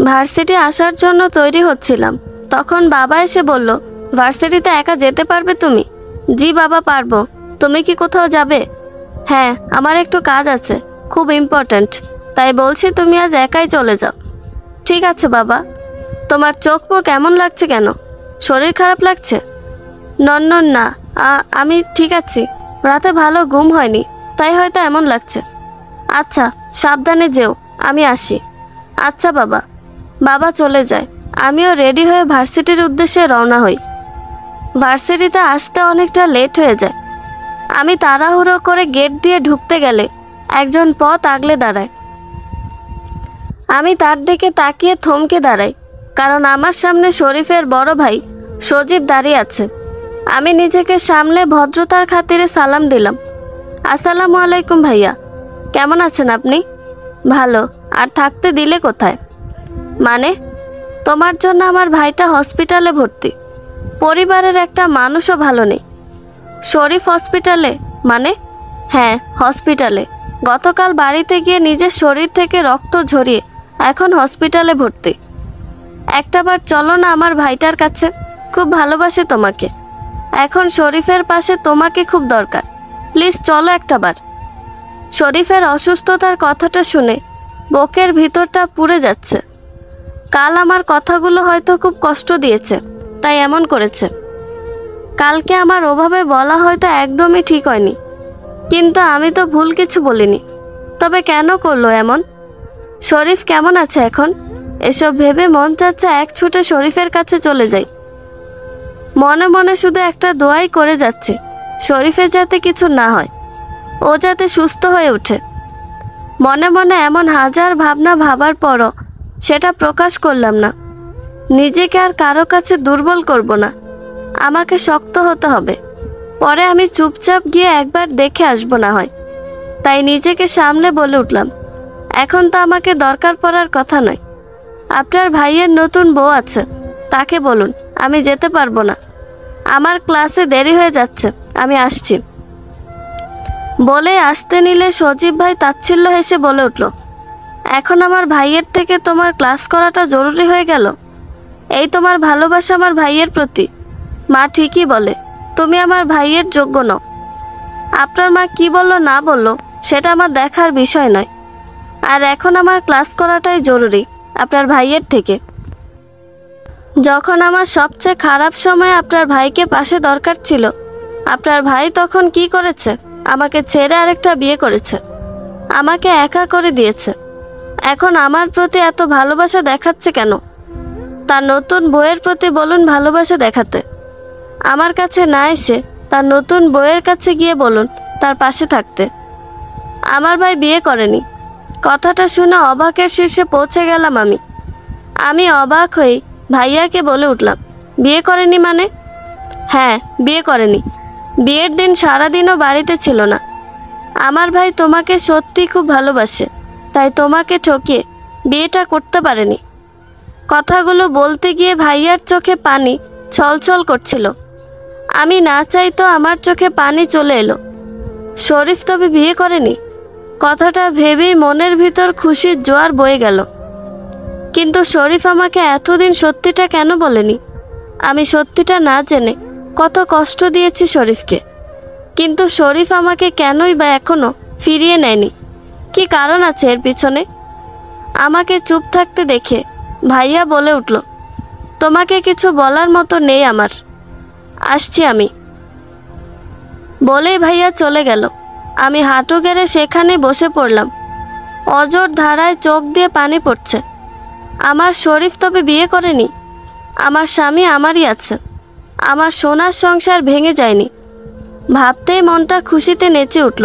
Varsity আসার জন্য তৈরি হচ্ছিলাম, তখন বাবা এসে বলল, ভার্সিটিতে একা যেতে পারবে তুমি? জি বাবা, পারবো। তুমি কি কোথাও যাবে? হ্যাঁ, আমার একটু কাজ আছে, খুব ইম্পর্ট্যান্ট, তাই বলছি তুমি আজ একাই চলে যাও। ঠিক আছে বাবা। তোমার চোখ মুখ কেমন লাগছে? কেন, শরীর খারাপ লাগছে? না, আমি ঠিক আছি, রাতে ভালো ঘুম হয়নি, তাই হয়তো এমন লাগছে। আচ্ছা, সাবধানে যেও, আমি আসি। আচ্ছা বাবা। বাবা চলে যায়, আমিও রেডি হয়ে ভার্সিটির উদ্দেশ্যে রওনা হই। ভার্সিটিতে আসতে অনেকটা লেট হয়ে যায়। আমি তাড়াহুড়ো করে গেট দিয়ে ঢুকতে গেলে একজন পথ আগলে দাঁড়ায়। আমি তার দিকে তাকিয়ে থমকে দাঁড়াই, কারণ আমার সামনে শরীফের বড় ভাই সজীব দাঁড়িয়ে আছে। আমি নিজেকে সামলে ভদ্রতার খাতিরে সালাম দিলাম। আসসালামু আলাইকুম ভাইয়া, কেমন আছেন আপনি? ভালো। আর থাকতে দিলে কোথায়? মানে, তোমার জন্য আমার ভাইটা হসপিটালে ভর্তি, পরিবারের একটা মানুষও ভালো নেই। শরীফ হসপিটালে? মানে? হ্যাঁ, হসপিটালে। গতকাল বাড়িতে গিয়ে নিজের শরীর থেকে রক্ত ঝরিয়ে এখন হসপিটালে ভর্তি। একটাবার চলো না আমার ভাইটার কাছে, খুব ভালোবাসে তোমাকে। এখন শরীফের পাশে তোমাকে খুব দরকার, প্লিজ চলো একটাবার। শরীফের অসুস্থতার কথাটা শুনে বুকের ভিতরটা পুড়ে যাচ্ছে। কাল আমার কথাগুলো হয়তো খুব কষ্ট দিয়েছে, তাই এমন করেছে। কালকে আমার ওভাবে বলা হয়তো একদমই ঠিক হয়নি, কিন্তু আমি তো ভুল কিছু বলিনি। তবে কেন করলো এমন? শরীফ কেমন আছে এখন? এসব ভেবে মন চাচ্ছে এক ছুটে শরীফের কাছে চলে যাই। মনে মনে শুধু একটা দোয়াই করে যাচ্ছে, শরীফের যাতে কিছু না হয়, ও যাতে সুস্থ হয়ে ওঠে। মনে মনে এমন হাজার ভাবনা ভাবার পরও সেটা প্রকাশ করলাম না। নিজেকে আর কারো কাছে দুর্বল করব না, আমাকে শক্ত হতে হবে। পরে আমি চুপচাপ গিয়ে একবার দেখে আসবো না হয়। তাই নিজেকে সামলে বলে উঠলাম, এখন তো আমাকে দরকার পড়ার কথা নয়। আপনার ভাইয়ের নতুন বউ আছে, তাকে বলুন আমি যেতে পারবো না, আমার ক্লাসে দেরি হয়ে যাচ্ছে, আমি আসছি। বলে আসতে নিলে সজীব ভাই তাচ্ছিল্য হেসে বলে উঠল, এখন আমার ভাইয়ের থেকে তোমার ক্লাস করাটা জরুরি হয়ে গেল? এই তোমার ভালোবাসা আমার ভাইয়ের প্রতি? মা ঠিকই বলে, তুমি আমার ভাইয়ের যোগ্য নও। আপনার মা কি বললো না বললো সেটা আমার দেখার বিষয় নয়, আর এখন আমার ক্লাস করাটাই জরুরি আপনার ভাইয়ের থেকে। যখন আমার সবচেয়ে খারাপ সময়ে আপনার ভাইকে পাশে দরকার ছিল, আপনার ভাই তখন কি করেছে? আমাকে ছেড়ে আরেকটা বিয়ে করেছে, আমাকে একা করে দিয়েছে। এখন আমার প্রতি এত ভালোবাসা দেখাচ্ছে কেন? তার নতুন বউয়ের প্রতি বলুন ভালোবাসা দেখাতে। আমার কাছে না এসে তার নতুন বউয়ের কাছে গিয়ে বলুন তার পাশে থাকতে। আমার ভাই বিয়ে করেনি। কথাটা শুনে অবাকের শীর্ষে পৌঁছে গেলাম আমি অবাক হয়ে ভাইয়াকে বলে উঠলাম, বিয়ে করেনি মানে? হ্যাঁ, বিয়ে করেনি। বিয়ের দিন সারাদিনও বাড়িতে ছিল না। আমার ভাই তোমাকে সত্যি খুব ভালোবাসে, তাই তোমাকে ঠকিয়ে বিয়েটা করতে পারেনি। কথাগুলো বলতে গিয়ে ভাইয়ার চোখে পানি ছলছল করছিল। আমি না চাইতো আমার চোখে পানি চলে এলো। শরীফ তবে বিয়ে করেনি? কথাটা ভেবেই মনের ভিতর খুশির জোয়ার বয়ে গেল। কিন্তু শরীফ আমাকে এতদিন সত্যিটা কেন বলেনি? আমি সত্যিটা না জেনে কত কষ্ট দিয়েছি শরীফকে, কিন্তু শরীফ আমাকে কেনই বা এখনো ফিরিয়ে নেয়নি? কি কারণ আছে এর পিছনে? আমাকে চুপ থাকতে দেখে ভাইয়া বলে উঠল, তোমাকে কিছু বলার মতো নেই আমার, আসছি আমি। বলেই ভাইয়া চলে গেল। আমি হাঁটু গেড়ে সেখানে বসে পড়লাম। অজর ধারায় চোখ দিয়ে পানি পড়ছে। আমার শরীফ তবে বিয়ে করেনি? আমার স্বামী আমারই আছে, আমার সোনার সংসার ভেঙে যায়নি। ভাবতেই মনটা খুশিতে নেচে উঠল,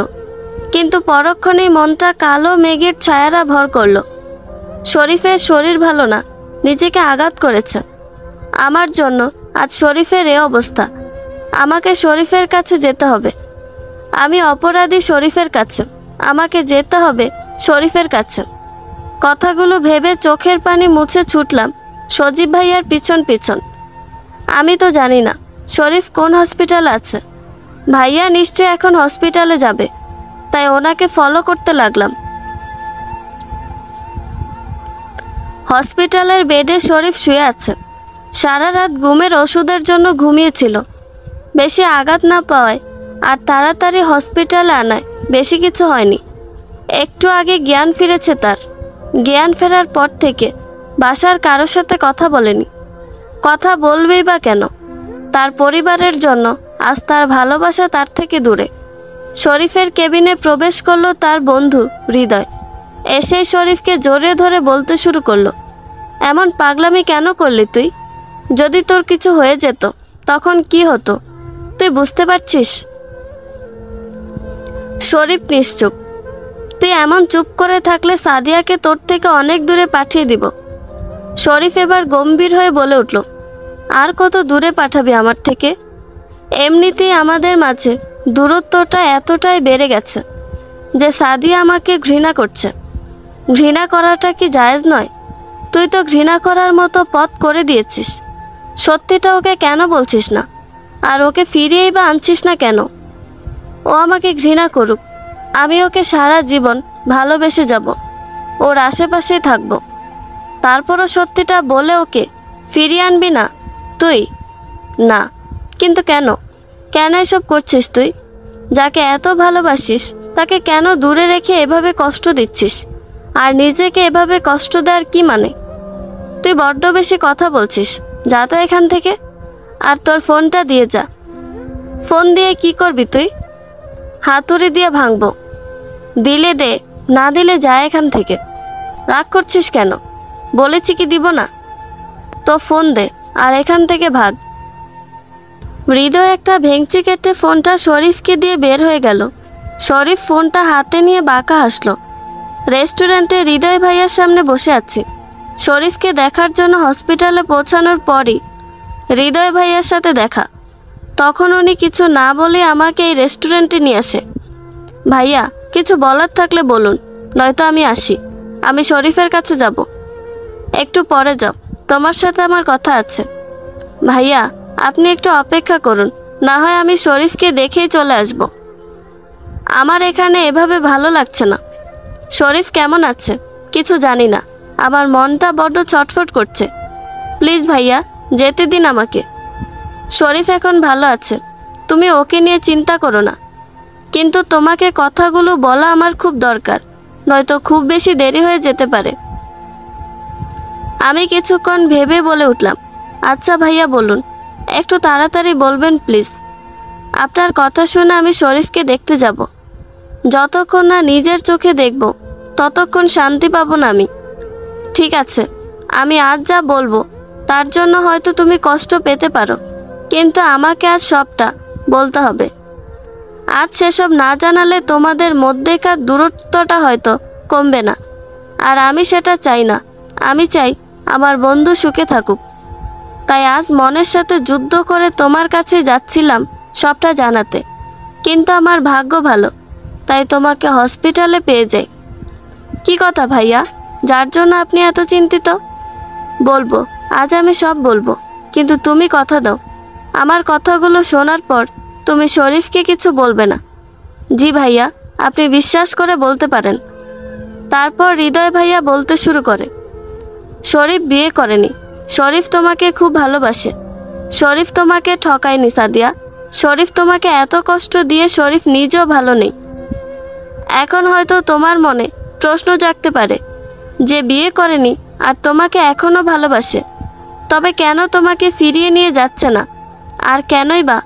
কিন্তু পরক্ষণেই মনটা কালো মেঘের ছায়ারা ভর করল। শরীফের শরীর ভালো না, নিজেকে আঘাত করেছে। আমার জন্য আজ শরীফের এ অবস্থা। আমাকে শরীফের কাছে যেতে হবে। আমি অপরাধী শরীফের কাছে, আমাকে যেতে হবে শরীফের কাছে। কথাগুলো ভেবে চোখের পানি মুছে ছুটলাম সজীব ভাইয়ার পিছন পিছন। আমি তো জানি না শরীফ কোন হসপিটালে আছে। ভাইয়া নিশ্চয় এখন হসপিটালে যাবে, তাই ওনাকে ফলো করতে লাগলাম। হসপিটালের বেডে শরীফ শুয়ে আছে। সারা রাত ঘুমের ওষুধের জন্য ঘুমিয়েছিল। বেশি আঘাত না পাওয়ায় আর তাড়াতাড়ি হসপিটালে আনায় বেশি কিছু হয়নি। একটু আগে জ্ঞান ফিরেছে তার। জ্ঞান ফেরার পর থেকে বাসার কারোর সাথে কথা বলেনি। কথা বলবেই বা কেন? তার পরিবারের জন্য আজ তার ভালোবাসা তার থেকে দূরে। শরীফের কেবিনে প্রবেশ করলো তার বন্ধু হৃদয়। এসেই শরীফকে জড়িয়ে ধরে বলতে শুরু করলো, এমন পাগলামি কেন করলি তুই? যদি তোর কিছু হয়ে যেত তখন কি হতো তুই বুঝতে পারছিস? শরীফ নিশ্চুপ। তুই এমন চুপ করে থাকলে সাদিয়াকে তোর থেকে অনেক দূরে পাঠিয়ে দিব। শরীফ এবার গম্ভীর হয়ে বলে উঠল, আর কত দূরে পাঠাবি আমার থেকে? এমনিতেই আমাদের মাঝে দূরত্বটা এতটাই বেড়ে গেছে যে সাদিয়া আমাকে ঘৃণা করছে। ঘৃণা করাটা কি জায়েজ নয়? তুই তো ঘৃণা করার মতো পথ করে দিয়েছিস। সত্যিটা ওকে কেন বলছিস না? আর ওকে ফিরিয়েই বা আনছিস না কেন? ও আমাকে ঘৃণা করুক, আমি ওকে সারা জীবন ভালোবেসে যাব, ওর আশেপাশেই থাকবো। তারপরও সত্যিটা বলে ওকে ফিরিয়ে আনবি না তুই? না। কিন্তু কেন? কেন এসব করছিস তুই? যাকে এত ভালোবাসিস তাকে কেন দূরে রেখে এভাবে কষ্ট দিচ্ছিস? আর নিজেকে এভাবে কষ্ট দেওয়ার কি মানে? তুই বড্ড বেশি কথা বলছিস, যা তো এখান থেকে। আর তোর ফোনটা দিয়ে যা। ফোন দিয়ে কি করবি তুই? হাতুড়ি দিয়ে ভাঙবো। দিলে দে, না দিলে যা এখান থেকে। রাগ করছিস কেন? বলেছি কি দিব না? তো ফোন দে আর এখান থেকে ভাগ। হৃদয় একটা ভেঙচি কেটে ফোনটা শরীফকে দিয়ে বের হয়ে গেল। শরীফ ফোনটা হাতে নিয়ে বাঁকা হাসলো। রেস্টুরেন্টে হৃদয় ভাইয়ার সামনে বসে আছি। শরীফকে দেখার জন্য হসপিটালে পৌঁছানোর পরই হৃদয় ভাইয়ার সাথে দেখা। তখন উনি কিছু না বলে আমাকে এই রেস্টুরেন্টে নিয়ে আসে। ভাইয়া, কিছু বলার থাকলে বলুন, নয়তো আমি আসি। আমি শরীফের কাছে যাব। একটু পরে যাও, তোমার সাথে আমার কথা আছে। ভাইয়া, আপনি একটু অপেক্ষা করুন, না হয় আমি শরীফকে দেখেই চলে আসব। আমার এখানে এভাবে ভালো লাগছে না। শরীফ কেমন আছে কিছু জানি না, আমার মনটা বড্ড ছটফট করছে। প্লিজ ভাইয়া, যেতে দিন আমাকে। শরীফ এখন ভালো আছে, তুমি ওকে নিয়ে চিন্তা করো না। কিন্তু তোমাকে কথাগুলো বলা আমার খুব দরকার, নয়তো খুব বেশি দেরি হয়ে যেতে পারে। আমি কিছুক্ষণ ভেবে বলে উঠলাম, আচ্ছা ভাইয়া বলুন, একটু তাড়াতাড়ি বলবেন প্লিজ। আপনার কথা শুনে আমি শরীফকে দেখতে যাব। যতক্ষণ না নিজের চোখে দেখব ততক্ষণ শান্তি পাবো না আমি। ঠিক আছে, আমি আজ যা বলবো তার জন্য হয়তো তুমি কষ্ট পেতে পারো, কিন্তু আমাকে আজ সবটা বলতে হবে। আজ সেসব না জানালে তোমাদের মধ্যেকার দূরত্বটা হয়তো কমবে না, আর আমি সেটা চাই না। আমি চাই আমার বন্ধু সুখে থাকুক। তাই আজ মনের সাথে যুদ্ধ করে তোমার কাছে যাচ্ছিলাম সবটা জানাতে। কিন্তু আমার ভাগ্য ভালো, তাই তোমাকে হসপিটালে পেয়ে যাই। কি কথা ভাইয়া, যার জন্য আপনি এত চিন্তিত? বলবো, আজ আমি সব বলবো, কিন্তু তুমি কথা দাও আমার কথাগুলো শোনার পর তুমি শরীফকে কিছু বলবে না। জি ভাইয়া, আপনি বিশ্বাস করে বলতে পারেন। তারপর হৃদয় ভাইয়া বলতে শুরু করে, শরীফ বিয়ে করেনি, শরীফ তোমাকে খুব ভালোবাসে। শরীফ তোমাকে ঠকায়নি সাদিয়া। শরীফ তোমাকে এত কষ্ট দিয়ে শরীফ নিজেও ভালো নেই। এখন হয়তো তোমার মনে প্রশ্ন জাগতে পারে যে বিয়ে করেনি আর তোমাকে এখনও ভালোবাসে, তবে কেন তোমাকে ফিরিয়ে নিয়ে যাচ্ছে না, আর কেনই বা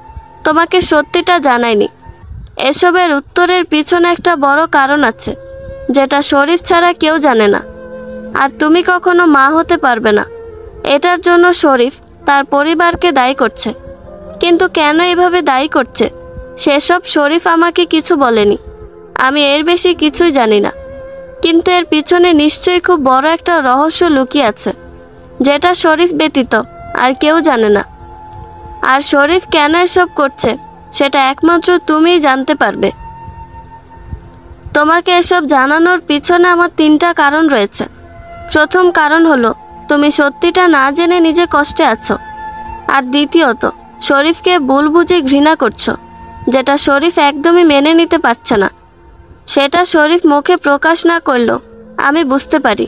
তোমাকে সত্যিটা জানায়নি। এসবের উত্তরের পিছনে একটা বড় কারণ আছে, যেটা শরীফ ছাড়া কেউ জানে না। আর তুমি কখনো মা হতে পারবে না, এটার জন্য শরীফ তার পরিবারকে দায়ী করছে। কিন্তু কেন এভাবে দায়ী করছে সেসব শরীফ আমাকে কিছু বলেনি। আমি এর বেশি কিছুই জানি না, কিন্তু এর পিছনে নিশ্চয়ই খুব বড় একটা রহস্য লুকিয়ে আছে, যেটা শরীফ ব্যতীত আর কেউ জানে না। আর শরীফ কেন এসব করছে সেটা একমাত্র তুমিই জানতে পারবে। তোমাকে এসব জানানোর পিছনে আমার 3টা কারণ রয়েছে। প্রথম কারণ হলো তুমি সত্যিটা না জেনে নিজে কষ্টে আছো। আর দ্বিতীয়ত, শরীফকে ভুল বুঝে ঘৃণা করছো, যেটা শরীফ একদমই মেনে নিতে পারছে না। সেটা শরীফ মুখে প্রকাশ না করলেও আমি বুঝতে পারি।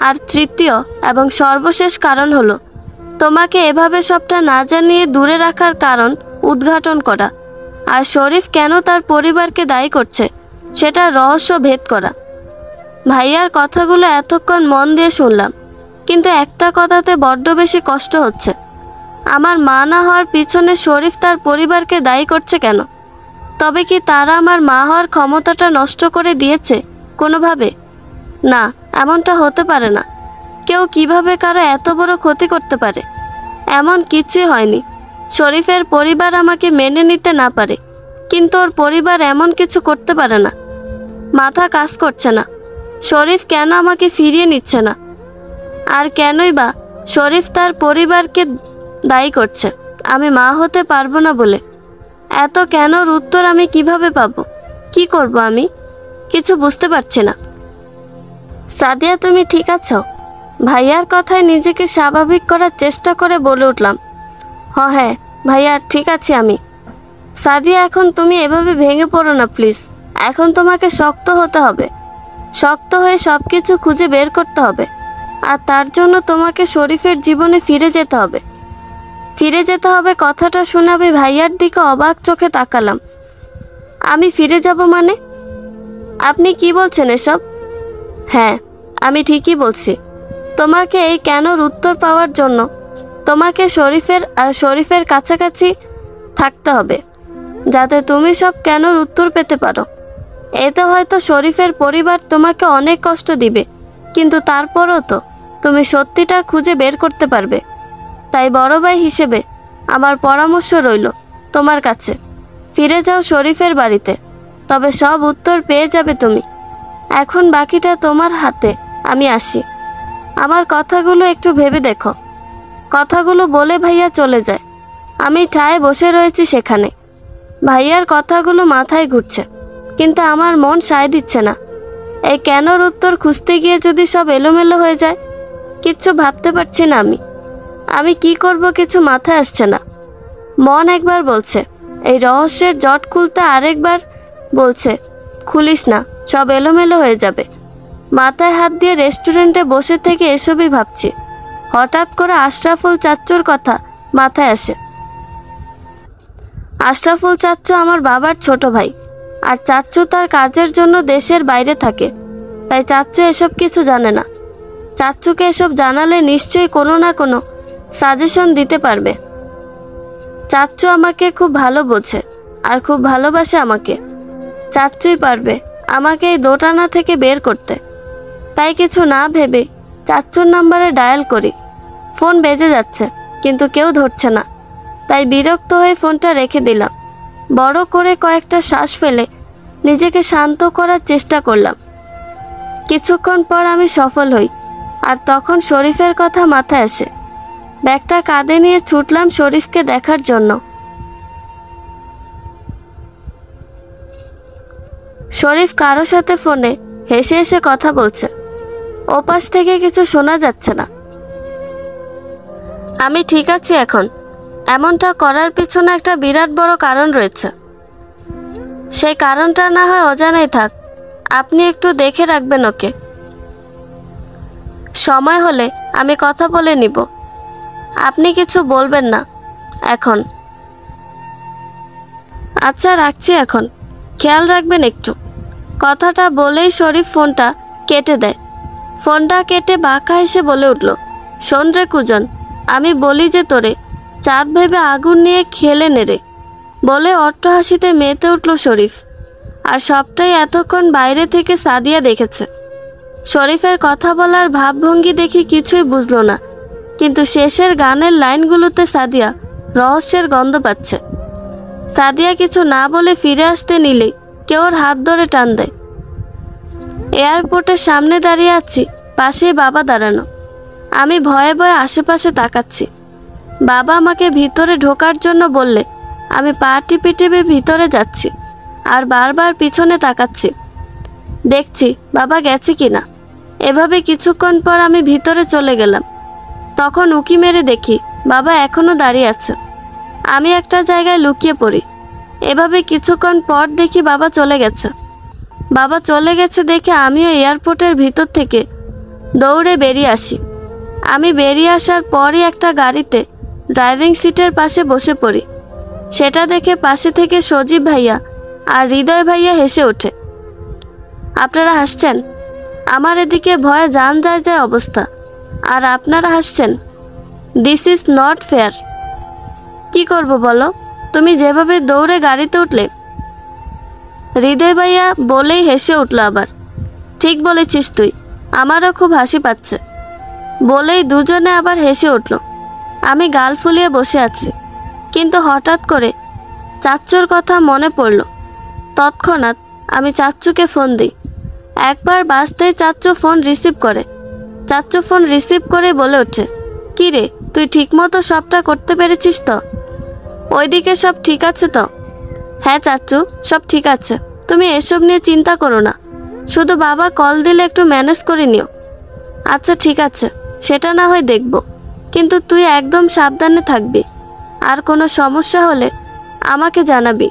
আর তৃতীয় এবং সর্বশেষ কারণ হলো তোমাকে এভাবে সবটা না জানিয়ে দূরে রাখার কারণ উদ্ঘাটন করা, আর শরীফ কেন তার পরিবারকে দায়ী করছে সেটা রহস্য ভেদ করা। ভাইয়ার কথাগুলো এতক্ষণ মন দিয়ে শুনলাম, কিন্তু একটা কথাতে বড্ড বেশি কষ্ট হচ্ছে। আমার মা না হওয়ার পিছনে শরীফ তার পরিবারকে দায়ী করছে কেন? তবে কি তারা আমার মা হওয়ার ক্ষমতাটা নষ্ট করে দিয়েছে কোনোভাবে? না, এমনটা হতে পারে না। কেউ কিভাবে কারো এত বড় ক্ষতি করতে পারে? এমন কিছুই হয়নি। শরীফের পরিবার আমাকে মেনে নিতে না পারে, কিন্তু ওর পরিবার এমন কিছু করতে পারে না। মাথা কাজ করছে না। শরীফ কেন আমাকে ফিরিয়ে নিচ্ছে না? আর কেনই বা শরীফ তার পরিবারকে দায়ী করছে আমি মা হতে পারবো না বলে? এত কেনর উত্তর আমি কিভাবে পাবো? কি করব আমি? কিছু বুঝতে পারছি না। সাদিয়া, তুমি ঠিক আছো? ভাইয়ার কথায় নিজেকে স্বাভাবিক করার চেষ্টা করে বলে উঠলাম, হ্যাঁ ভাইয়া, ঠিক আছি আমি। সাদিয়া, এখন তুমি এভাবে ভেঙে পড়ো না প্লিজ। এখন তোমাকে শক্ত হতে হবে। শক্ত হয়ে সব কিছু খুঁজে বের করতে হবে। আর তার জন্য তোমাকে শরীফের জীবনে ফিরে যেতে হবে। ফিরে যেতে হবে কথাটা শুনে আমি ভাইয়ার দিকে অবাক চোখে তাকালাম। আমি ফিরে যাব মানে? আপনি কি বলছেন এসব? হ্যাঁ, আমি ঠিকই বলছি। তোমাকে এই কেনর উত্তর পাওয়ার জন্য তোমাকে শরীফের কাছাকাছি থাকতে হবে, যাতে তুমি সব কেনর উত্তর পেতে পারো। এতে হয়তো শরীফের পরিবার তোমাকে অনেক কষ্ট দিবে, কিন্তু তারপরও তো তুমি সত্যিটা খুঁজে বের করতে পারবে। তাই বড় ভাই হিসেবে আমার পরামর্শ রইল তোমার কাছে, ফিরে যাও শরীফের বাড়িতে। তবে সব উত্তর পেয়ে যাবে তুমি। এখন বাকিটা তোমার হাতে। আমি আসি। আমার কথাগুলো একটু ভেবে দেখো। কথাগুলো বলে ভাইয়া চলে যায়। আমি ঠায় বসে রয়েছি সেখানে। ভাইয়ার কথাগুলো মাথায় ঘুরছে, কিন্তু আমার মন সায় দিচ্ছে না। এই কেনর উত্তর খুঁজতে গিয়ে যদি সব এলোমেলো হয়ে যায়? কিচ্ছু ভাবতে পারছি না আমি কি করব কিছু মাথায় আসছে না। মন একবার বলছে এই রহস্যের জট খুলতে, আরেকবার বলছে খুলিস না, সব এলোমেলো হয়ে যাবে। মাথায় হাত দিয়ে রেস্টুরেন্টে বসে থেকে এসবই ভাবছি। হঠাৎ করে আশরাফুল চাচ্চুর কথা মাথায় আসে। আশরাফুল চাচ্চু আমার বাবার ছোট ভাই, আর চাচ্চু তার কাজের জন্য দেশের বাইরে থাকে, তাই চাচ্চু এসব কিছু জানে না। চাচ্চুকে এসব জানালে নিশ্চয়ই কোনো না কোনো সাজেশন দিতে পারবে। চাচ্চু আমাকে খুব ভালো বোঝে আর খুব ভালোবাসে আমাকে। চাচ্চুই পারবে আমাকে এই দোটানা থেকে বের করতে। তাই কিছু না ভেবে চাচ্চুর নাম্বারে ডায়াল করি। ফোন বেজে যাচ্ছে, কিন্তু কেউ ধরছে না। তাই বিরক্ত হয়ে ফোনটা রেখে দিলাম। বড় করে কয়েকটা শ্বাস ফেলে নিজেকে শান্ত করার চেষ্টা করলাম। কিছুক্ষণ পর আমি সফল হই, আর তখন শরীফের কথা মাথায় আসে। ব্যাগটা কাঁধে নিয়ে ছুটলাম শরীফকে দেখার জন্য। শরীফ কারো সাথে ফোনে হেসে হেসে কথা বলছে। ওপাশ থেকে কিছু শোনা যাচ্ছে না। আমি ঠিক আছি এখন। এমনটা করার পিছনে একটা বিরাট বড় কারণ রয়েছে। সেই কারণটা না হয় অজানাই থাক। আপনি একটু দেখে রাখবেন ওকে। সময় হলে আমি কথা বলে নিব। আপনি কিছু বলবেন না এখন। আচ্ছা, রাখছি এখন। খেয়াল রাখবেন একটু। কথাটা বলেই শরীফ ফোনটা কেটে দেয়। ফোনটা কেটে বাঁকা হেসে বলে উঠল, শোন রে কুজন, আমি বলি যে তোরে চাঁদ ভেবে আগুন নিয়ে খেলে নেড়ে। বলে অট্ট হাসিতে মেতে উঠল শরীফ। আর সবটাই এতক্ষণ বাইরে থেকে সাদিয়া দেখেছে। শরীফের কথা বলার ভাবভঙ্গি দেখে কিছুই বুঝল না, কিন্তু শেষের গানের লাইনগুলোতে সাদিয়া রহস্যের গন্ধ পাচ্ছে। সাদিয়া কিছু না বলে ফিরে আসতে নিলেই কেউ ওর হাত ধরে টান দেয়। এয়ারপোর্টের সামনে দাঁড়িয়ে আছি, পাশেই বাবা দাঁড়ানো। আমি ভয়ে ভয়ে আশেপাশে তাকাচ্ছি। বাবা আমাকে ভিতরে ঢোকার জন্য বললে আমি পা টিপে টিপে ভিতরে যাচ্ছি, আর বারবার পিছনে তাকাচ্ছি, দেখছি বাবা গেছে কিনা। এভাবে কিছুক্ষণ পর আমি ভিতরে চলে গেলাম। তখন উকি মেরে দেখি বাবা এখনো দাঁড়িয়ে আছে। আমি একটা জায়গায় লুকিয়ে পড়ি। এভাবে কিছুক্ষণ পর দেখি বাবা চলে গেছে। বাবা চলে গেছে দেখে আমিও এয়ারপোর্টের ভিতর থেকে দৌড়ে বেরিয়ে আসি। আমি বেরিয়ে আসার পরই একটা গাড়িতে ড্রাইভিং সিটের পাশে বসে পড়ি। সেটা দেখে পাশে থেকে সজীব ভাইয়া আর হৃদয় ভাইয়া হেসে ওঠে। আপনারা হাসছেন? আমার এদিকে ভয়ে জান যায় যায় অবস্থা, আর আপনারা হাসছেন। This is not fair. কি করব বলো? তুমি যেভাবে দৌড়ে গাড়িতে উঠলে। হৃদয় ভাইয়া বলেই হেসে উঠল আবার। ঠিক বলেছিস তুই, আমারও খুব হাসি পাচ্ছে। বলেই দুজনে আবার হেসে উঠল। আমি গাল ফুলিয়ে বসে আছি, কিন্তু হঠাৎ করে চাচ্চুর কথা মনে পড়ল। তৎক্ষণাৎ আমি চাচ্চুকে ফোন দিই। একবার বাজতেই চাচ্চু ফোন রিসিভ করে। চাচ্চু ফোন রিসিভ করে বলে ওঠে, কি রে, তুই ঠিকমতো সবটা করতে পেরেছিস তো? ওইদিকে সব ঠিক আছে তো? হ্যাঁ চাচ্চু, সব ঠিক আছে। তুমি এসব নিয়ে চিন্তা করো না, শুধু বাবা কল দিলে একটু ম্যানেজ করে নিও। আচ্ছা ঠিক আছে, সেটা না হয় দেখব, কিন্তু তুই একদম সাবধানে থাকবি। আর কোনো সমস্যা হলে আমাকে জানাবি।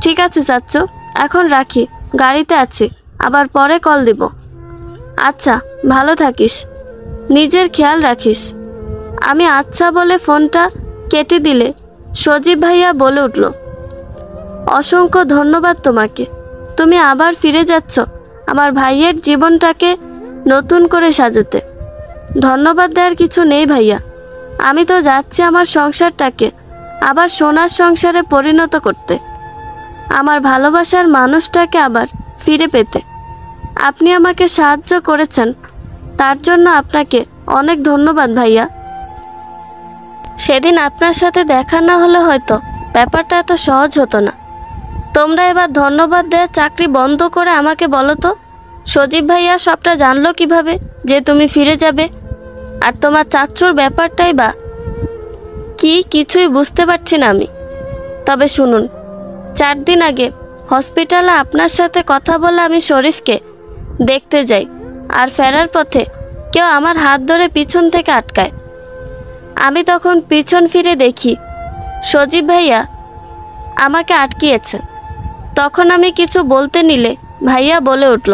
ঠিক আছে চাচ্চু, এখন রাখি, গাড়িতে আছি, আবার পরে কল দিব। আচ্ছা, ভালো থাকিস, নিজের খেয়াল রাখিস। আমি আচ্ছা বলে ফোনটা কেটে দিলে সজীব ভাইয়া বলে উঠল, অসংখ্য ধন্যবাদ তোমাকে। তুমি আবার ফিরে যাচ্ছ আমার ভাইয়ের জীবনটাকে নতুন করে সাজাতে। ধন্যবাদ দেওয়ার কিছু নেই ভাইয়া, আমি তো যাচ্ছি আমার সংসারটাকে আবার সোনার সংসারে পরিণত করতে, আমার ভালোবাসার মানুষটাকে আবার ফিরে পেতে। আপনি আমাকে সাহায্য করেছেন, তার জন্য আপনাকে অনেক ধন্যবাদ ভাইয়া। সেদিন আপনার সাথে দেখা না হলে হয়তো ব্যাপারটা এত সহজ হতো না। তোমরা এবার ধন্যবাদ দেওয়ার চাকরি বন্ধ করে আমাকে বলো তো, সজীব ভাইয়া সবটা জানলো কিভাবে যে তুমি ফিরে যাবে? আর তোমার চাচ্চুর ব্যাপারটাই বা কি, কিছুই বুঝতে পারছি না আমি। তবে শুনুন, 4 দিন আগে হসপিটালে আপনার সাথে কথা বলে আমি শরীফকে দেখতে যাই, আর ফেরার পথে কেউ আমার হাত ধরে পিছন থেকে আটকায়। আমি তখন পিছন ফিরে দেখি সজীব ভাইয়া আমাকে আটকিয়েছে। তখন আমি কিছু বলতে নিলে ভাইয়া বলে উঠল,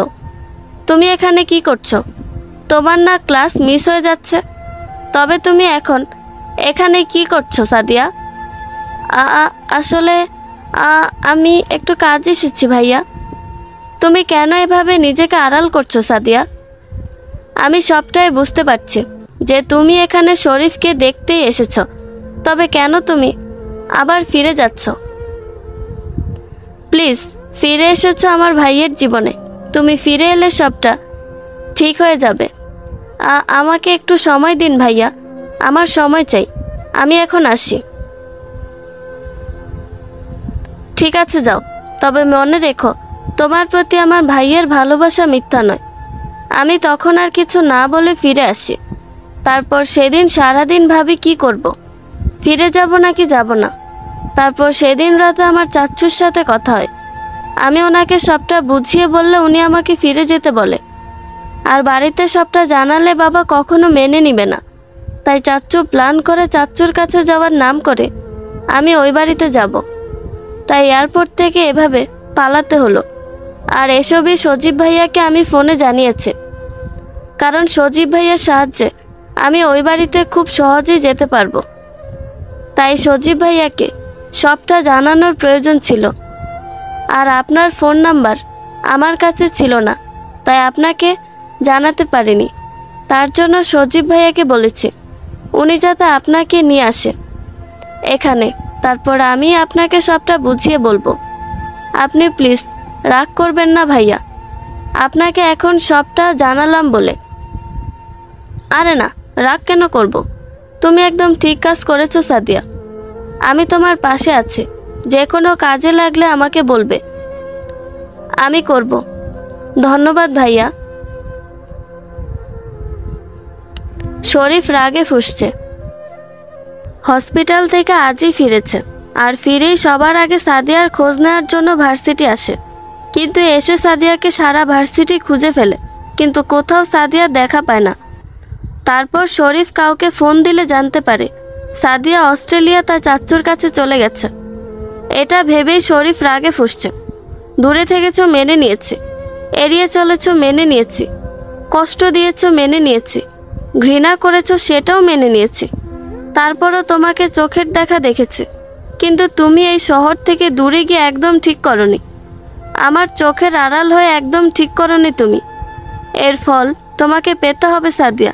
তুমি এখানে কি করছো? তোমার না ক্লাস মিস হয়ে যাচ্ছে? তবে তুমি এখন এখানে কি করছো সাদিয়া? আসলে আমি একটু কাজ এসেছি ভাইয়া। তুমি কেন এভাবে নিজেকে আড়াল করছো সাদিয়া? আমি সবটাই বুঝতে পারছি যে তুমি এখানে শরীফকে দেখতেই এসেছো, তবে কেন তুমি আবার ফিরে যাচ্ছ? প্লিজ, ফিরে এসেছো আমার ভাইয়ের জীবনে, তুমি ফিরে এলে সবটা ঠিক হয়ে যাবে। আমাকে একটু সময় দিন ভাইয়া, আমার সময় চাই, আমি এখন আসি। ঠিক আছে যাও, তবে মনে রেখো তোমার প্রতি আমার ভাইয়ের ভালোবাসা মিথ্যা নয়। আমি তখন আর কিছু না বলে ফিরে আসি। তারপর সেদিন সারাদিন ভাবি কি করব, ফিরে যাব নাকি যাব না। তারপর সেদিন রাতে আমার চাচ্চুর সাথে কথা হয়। আমি ওনাকে সবটা বুঝিয়ে বললে উনি আমাকে ফিরে যেতে বলে, আর বাড়িতে সবটা জানালে বাবা কখনো মেনে নিবে না। তাই চাচ্চু প্ল্যান করে চাচ্চুর কাছে যাওয়ার নাম করে আমি ওই বাড়িতে যাব। তাই এয়ারপোর্ট থেকে এভাবে পালাতে হলো। আর এসবই সজীব ভাইয়াকে আমি ফোনে জানিয়েছি, কারণ সজীব ভাইয়ার সাহায্যে আমি ওই বাড়িতে খুব সহজেই যেতে পারবো। তাই সজীব ভাইয়াকে সবটা জানানোর প্রয়োজন ছিল। আর আপনার ফোন নাম্বার আমার কাছে ছিল না, তাই আপনাকে জানাতে পারিনি। তার জন্য সজীব ভাইয়াকে বলেছি উনি যাতে আপনাকে নিয়ে আসে এখানে, তারপর আমি আপনাকে সবটা বুঝিয়ে বলবো। আপনি প্লিজ রাগ করবেন না ভাইয়া, আপনাকে এখন সবটা জানালাম বলে। আরে না, রাগ কেন করব? তুমি একদম ঠিক কাজ করেছো সাদিয়া। আমি তোমার পাশে আছি, যে কোনো কাজে লাগলে আমাকে বলবে, আমি করব। ধন্যবাদ ভাইয়া। শরীফ রাগে ফুঁসছে। হসপিটাল থেকে আজই ফিরেছে, আর ফিরেই সবার আগে সাদিয়ার খোঁজ নেওয়ার জন্য ভার্সিটি আসে। কিন্তু এসে সাদিয়াকে সারা ভার্সিটি খুঁজে ফেলে, কিন্তু কোথাও সাদিয়া দেখা পায় না। তারপর শরীফ কাউকে ফোন দিলে জানতে পারে সাদিয়া অস্ট্রেলিয়া তার চাচ্চুর কাছে চলে গেছে। এটা ভেবেই শরীফ রাগে ফুঁসছে। দূরে থেকেছ মেনে নিয়েছি, এড়িয়ে চলেছ মেনে নিয়েছি, কষ্ট দিয়েছো মেনে নিয়েছি, ঘৃণা করেছো সেটাও মেনে নিয়েছি। তারপরও তোমাকে চোখের দেখা দেখেছি, কিন্তু তুমি এই শহর থেকে দূরে গিয়ে একদম ঠিক করনি। আমার চোখের আড়াল হয়ে একদম ঠিক করনি তুমি। এর ফল তোমাকে পেতে হবে সাদিয়া।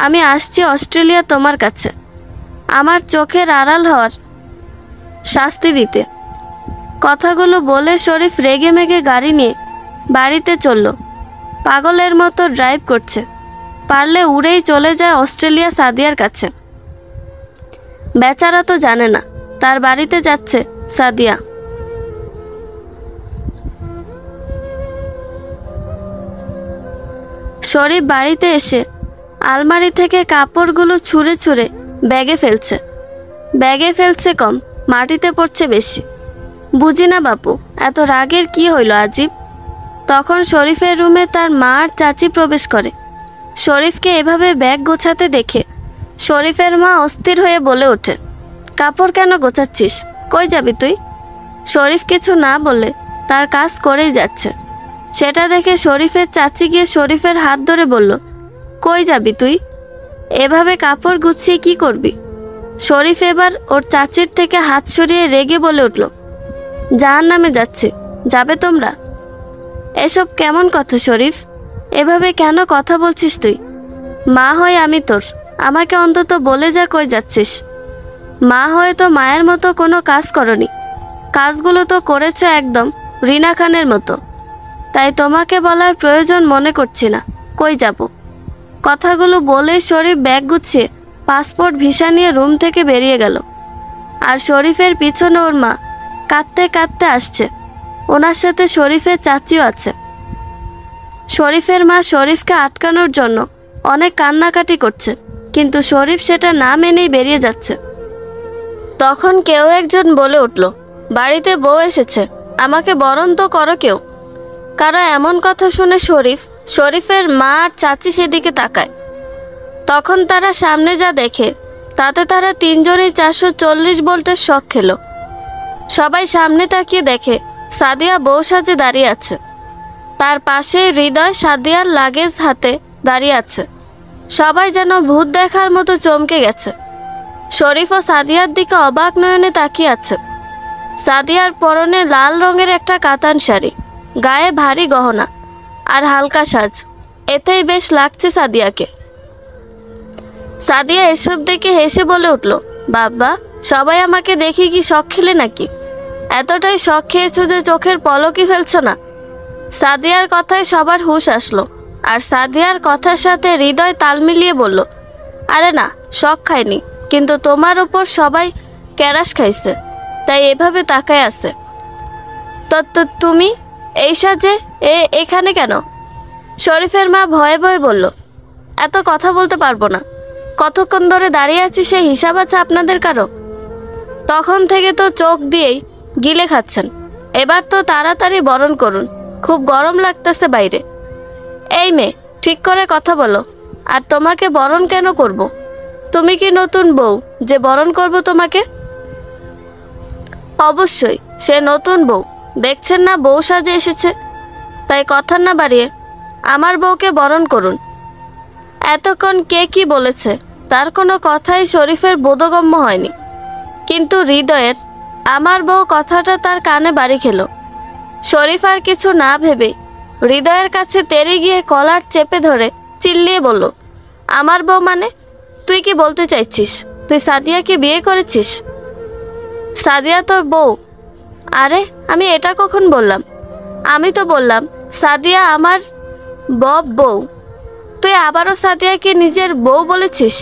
আমি আসছি অস্ট্রেলিয়া তোমার কাছে, আমার চোখের আড়াল হওয়ার শাস্তি দিতে। কথাগুলো বলে শরীফ রেগে মেগে গাড়ি নিয়ে বাড়িতে চলল। পাগলের মতো ড্রাইভ করছে, পারলে উড়েই চলে যায় অস্ট্রেলিয়া সাদিয়ার কাছে। বেচারা তো জানে না তার বাড়িতে যাচ্ছে সাদিয়া। শরীফ বাড়িতে এসে আলমারি থেকে কাপড়গুলো ছুঁড়ে ছুঁড়ে ব্যাগে ফেলছে। ব্যাগে ফেলছে কম, মাটিতে পড়ছে বেশি। বুঝি না বাপু, এত রাগের কি হইল আজিব। তখন শরীফের রুমে তার মা আর চাচি প্রবেশ করে। শরীফকে এভাবে ব্যাগ গোছাতে দেখে শরীফের মা অস্থির হয়ে বলে ওঠে, কাপড় কেন গোছাচ্ছিস? কই যাবি তুই? শরীফ কিছু না বলে তার কাজ করেই যাচ্ছে। সেটা দেখে শরীফের চাচি গিয়ে শরীফের হাত ধরে বলল, কই যাবি তুই? এভাবে কাপড় গুছিয়ে কি করবি? শরীফ এবার ওর চাচির থেকে হাত সরিয়ে রেগে বলে উঠল, জাহান্নামে যাচ্ছে, যাবে তোমরা? এসব কেমন কথা শরীফ? এভাবে কেন কথা বলছিস তুই? মা হয়ে আমি তোর, আমাকে অন্তত বলে যা কই যাচ্ছিস। মা হয়ে তো মায়ের মতো কোনো কাজ করনি, কাজগুলো তো করেছ একদম রিনা খানের মতো। তাই তোমাকে বলার প্রয়োজন মনে করছি না কই যাব। কথাগুলো বলেই শরীফ ব্যাগ গুছিয়ে পাসপোর্ট ভিসা নিয়ে রুম থেকে বেরিয়ে গেল। আর শরীফের পিছনে ওর মা কাঁদতে কাঁদতে আসছে। ওনার সাথে শরীফের চাচিও আছে। শরীফের মা শরীফকে আটকানোর জন্য অনেক কান্নাকাটি করছে, কিন্তু শরীফ সেটা না মেনেই বেরিয়ে যাচ্ছে। তখন কেউ একজন বলে উঠল, বাড়িতে বউ এসেছে, আমাকে বরণ তো করো কেউ। কারো এমন কথা শুনে শরীফের মা আর চাচি সেদিকে তাকায়। তখন তারা সামনে যা দেখে তাতে তারা তিনজনই 440 ভোল্টের শক খেল। সবাই সামনে তাকিয়ে দেখে সাদিয়া বউ সাজে দাঁড়িয়ে আছে। তার পাশেই হৃদয় সাদিয়ার লাগেজ হাতে দাঁড়িয়ে আছে। সবাই যেন ভূত দেখার মতো চমকে গেছে। শরীফ ও সাদিয়ার দিকে অবাক নয়নে তাকিয়ে আছে। সাদিয়ার পরনে লাল রঙের একটা কাতান শাড়ি, গায়ে ভারী গহনা আর হালকা সাজ, এতেই বেশ লাগছে সাদিয়াকে। সাদিয়া এসব দেখে হেসে বলে উঠল, বাবা, সবাই আমাকে দেখে কি শখ খেলে নাকি? এতটাই শখ খেয়েছো যে চোখের পলকই ফেলছো না? সাদিয়ার কথায় সবার হুঁশ আসলো। আর সাদিয়ার কথার সাথে হৃদয় তাল মিলিয়ে বলল, আরে না, শখ খায়নি, কিন্তু তোমার উপর সবাই ক্যারাশ খাইছে, তাই এভাবে তাকায় আছে। তো তুমি এই সাজে এখানে কেন? শরীফের মা ভয়ে ভয়ে বলল, এত কথা বলতে পারবো না। কতক্ষণ ধরে দাঁড়িয়ে আছি সে হিসাব আছে আপনাদের কারো? তখন থেকে তো চোখ দিয়েই গিলে খাচ্ছেন। এবার তো তাড়াতাড়ি বরণ করুন, খুব গরম লাগতেছে বাইরে। এই মেয়ে, ঠিক করে কথা বলো। আর তোমাকে বরণ কেন করব? তুমি কি নতুন বউ যে বরণ করব তোমাকে? অবশ্যই সে নতুন বউ, দেখছেন না বউ সাজে এসেছে। তাই কথা না বাড়িয়ে আমার বউকে বরণ করুন। এতক্ষণ কে কি বলেছে তার কোনো কথাই শরীফের বোধগম্য হয়নি, কিন্তু হৃদয়ের আমার বউ কথাটা তার কানে বাড়ি খেল। শরীফ আর কিছু না ভেবে হৃদয়ের কাছে তেড়ে গিয়ে কলার চেপে ধরে চিল্লিয়ে বলল, আমার বউ মানে? তুই কি বলতে চাইছিস তুই সাদিয়াকে বিয়ে করেছিস? সাদিয়া তোর বউ? আরে আমি এটা কখন বললাম? আমি তো বললাম সাদিয়া আমার বউ। তুই আবারও সাদিয়াকে নিজের বউ বলেছিস?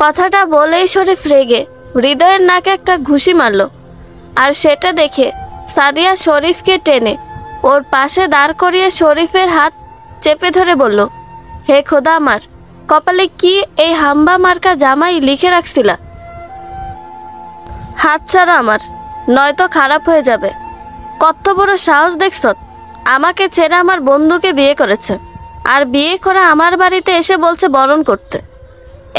কথাটা বলেই শরীফ রেগে হৃদয়ের নাকে একটা ঘুষি মারল। আর সেটা দেখে সাদিয়া শরীফকে টেনে ওর পাশে দাঁড় করিয়ে শরীফের হাত চেপে ধরে বলল, হে খোদা, আমার কপালে কি এই হাম্বা মার্কা জামাই লিখে রাখছিলা? হাত ছাড়ো আমার, নয়তো খারাপ হয়ে যাবে। কত বড় সাহস দেখছ? আমাকে ছেড়ে আমার বন্ধুকে বিয়ে করেছে, আর বিয়ে করে আমার বাড়িতে এসে বলছে বরণ করতে।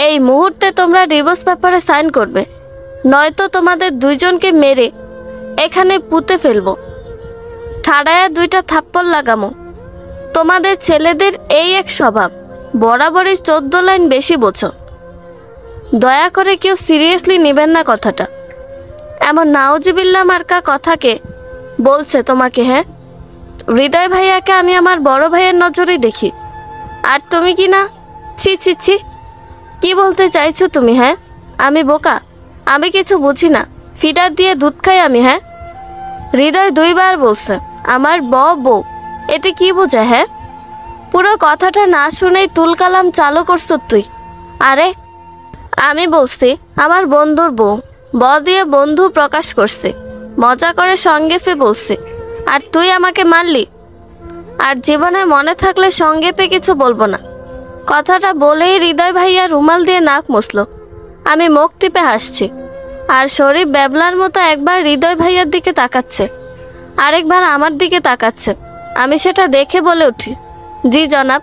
এই মুহূর্তে তোমরা ডিভোর্স পেপারে সাইন করবে, নয়তো তোমাদের দুইজনকে মেরে এখানে পুঁতে ফেলবো, ঠাড়ায়া 2টা থাপ্পড় লাগামো। তোমাদের ছেলেদের এই এক স্বভাব, বরাবরই 14 লাইন বেশি বোঝো। দয়া করে কেউ সিরিয়াসলি নেবেন না কথাটা। এমন নাউজিবিল্লাহ মার্কা কথাকে বলছে তোমাকে? হ্যাঁ, হৃদয় ভাইয়াকে আমি আমার বড় ভাইয়ের নজরেই দেখি, আর তুমি কি না? ছি ছি ছি, কি বলতে চাইছো তুমি? হ্যাঁ, আমি বোকা? আমি কিছু বুঝি না? ফিডার দিয়ে দুধ খাই আমি? হ্যাঁ, হৃদয় 2 বার বলছে আমার বউ, এতে কি বোঝায়? হ্যাঁ, পুরো কথাটা না শুনেই তুলকালাম চালু করছ তুই। আরে আমি বলছি আমার বন্ধুর বউ, দিয়ে বন্ধু প্রকাশ করছে, মজা করে সঙ্গেপে বলছে, আর তুই আমাকে মারলি। আর জীবনে মনে থাকলে সঙ্গেপে কিছু বলবো না। কথাটা বলেই হৃদয় ভাইয়া রুমাল দিয়ে নাক মুছল। আমি মুখ টিপে হাসছি, আর শরীফ ব্যাবলার মতো একবার হৃদয় ভাইয়ার দিকে তাকাচ্ছে, আরেকবার আমার দিকে তাকাচ্ছে। আমি সেটা দেখে বলে উঠি, জি জনাব,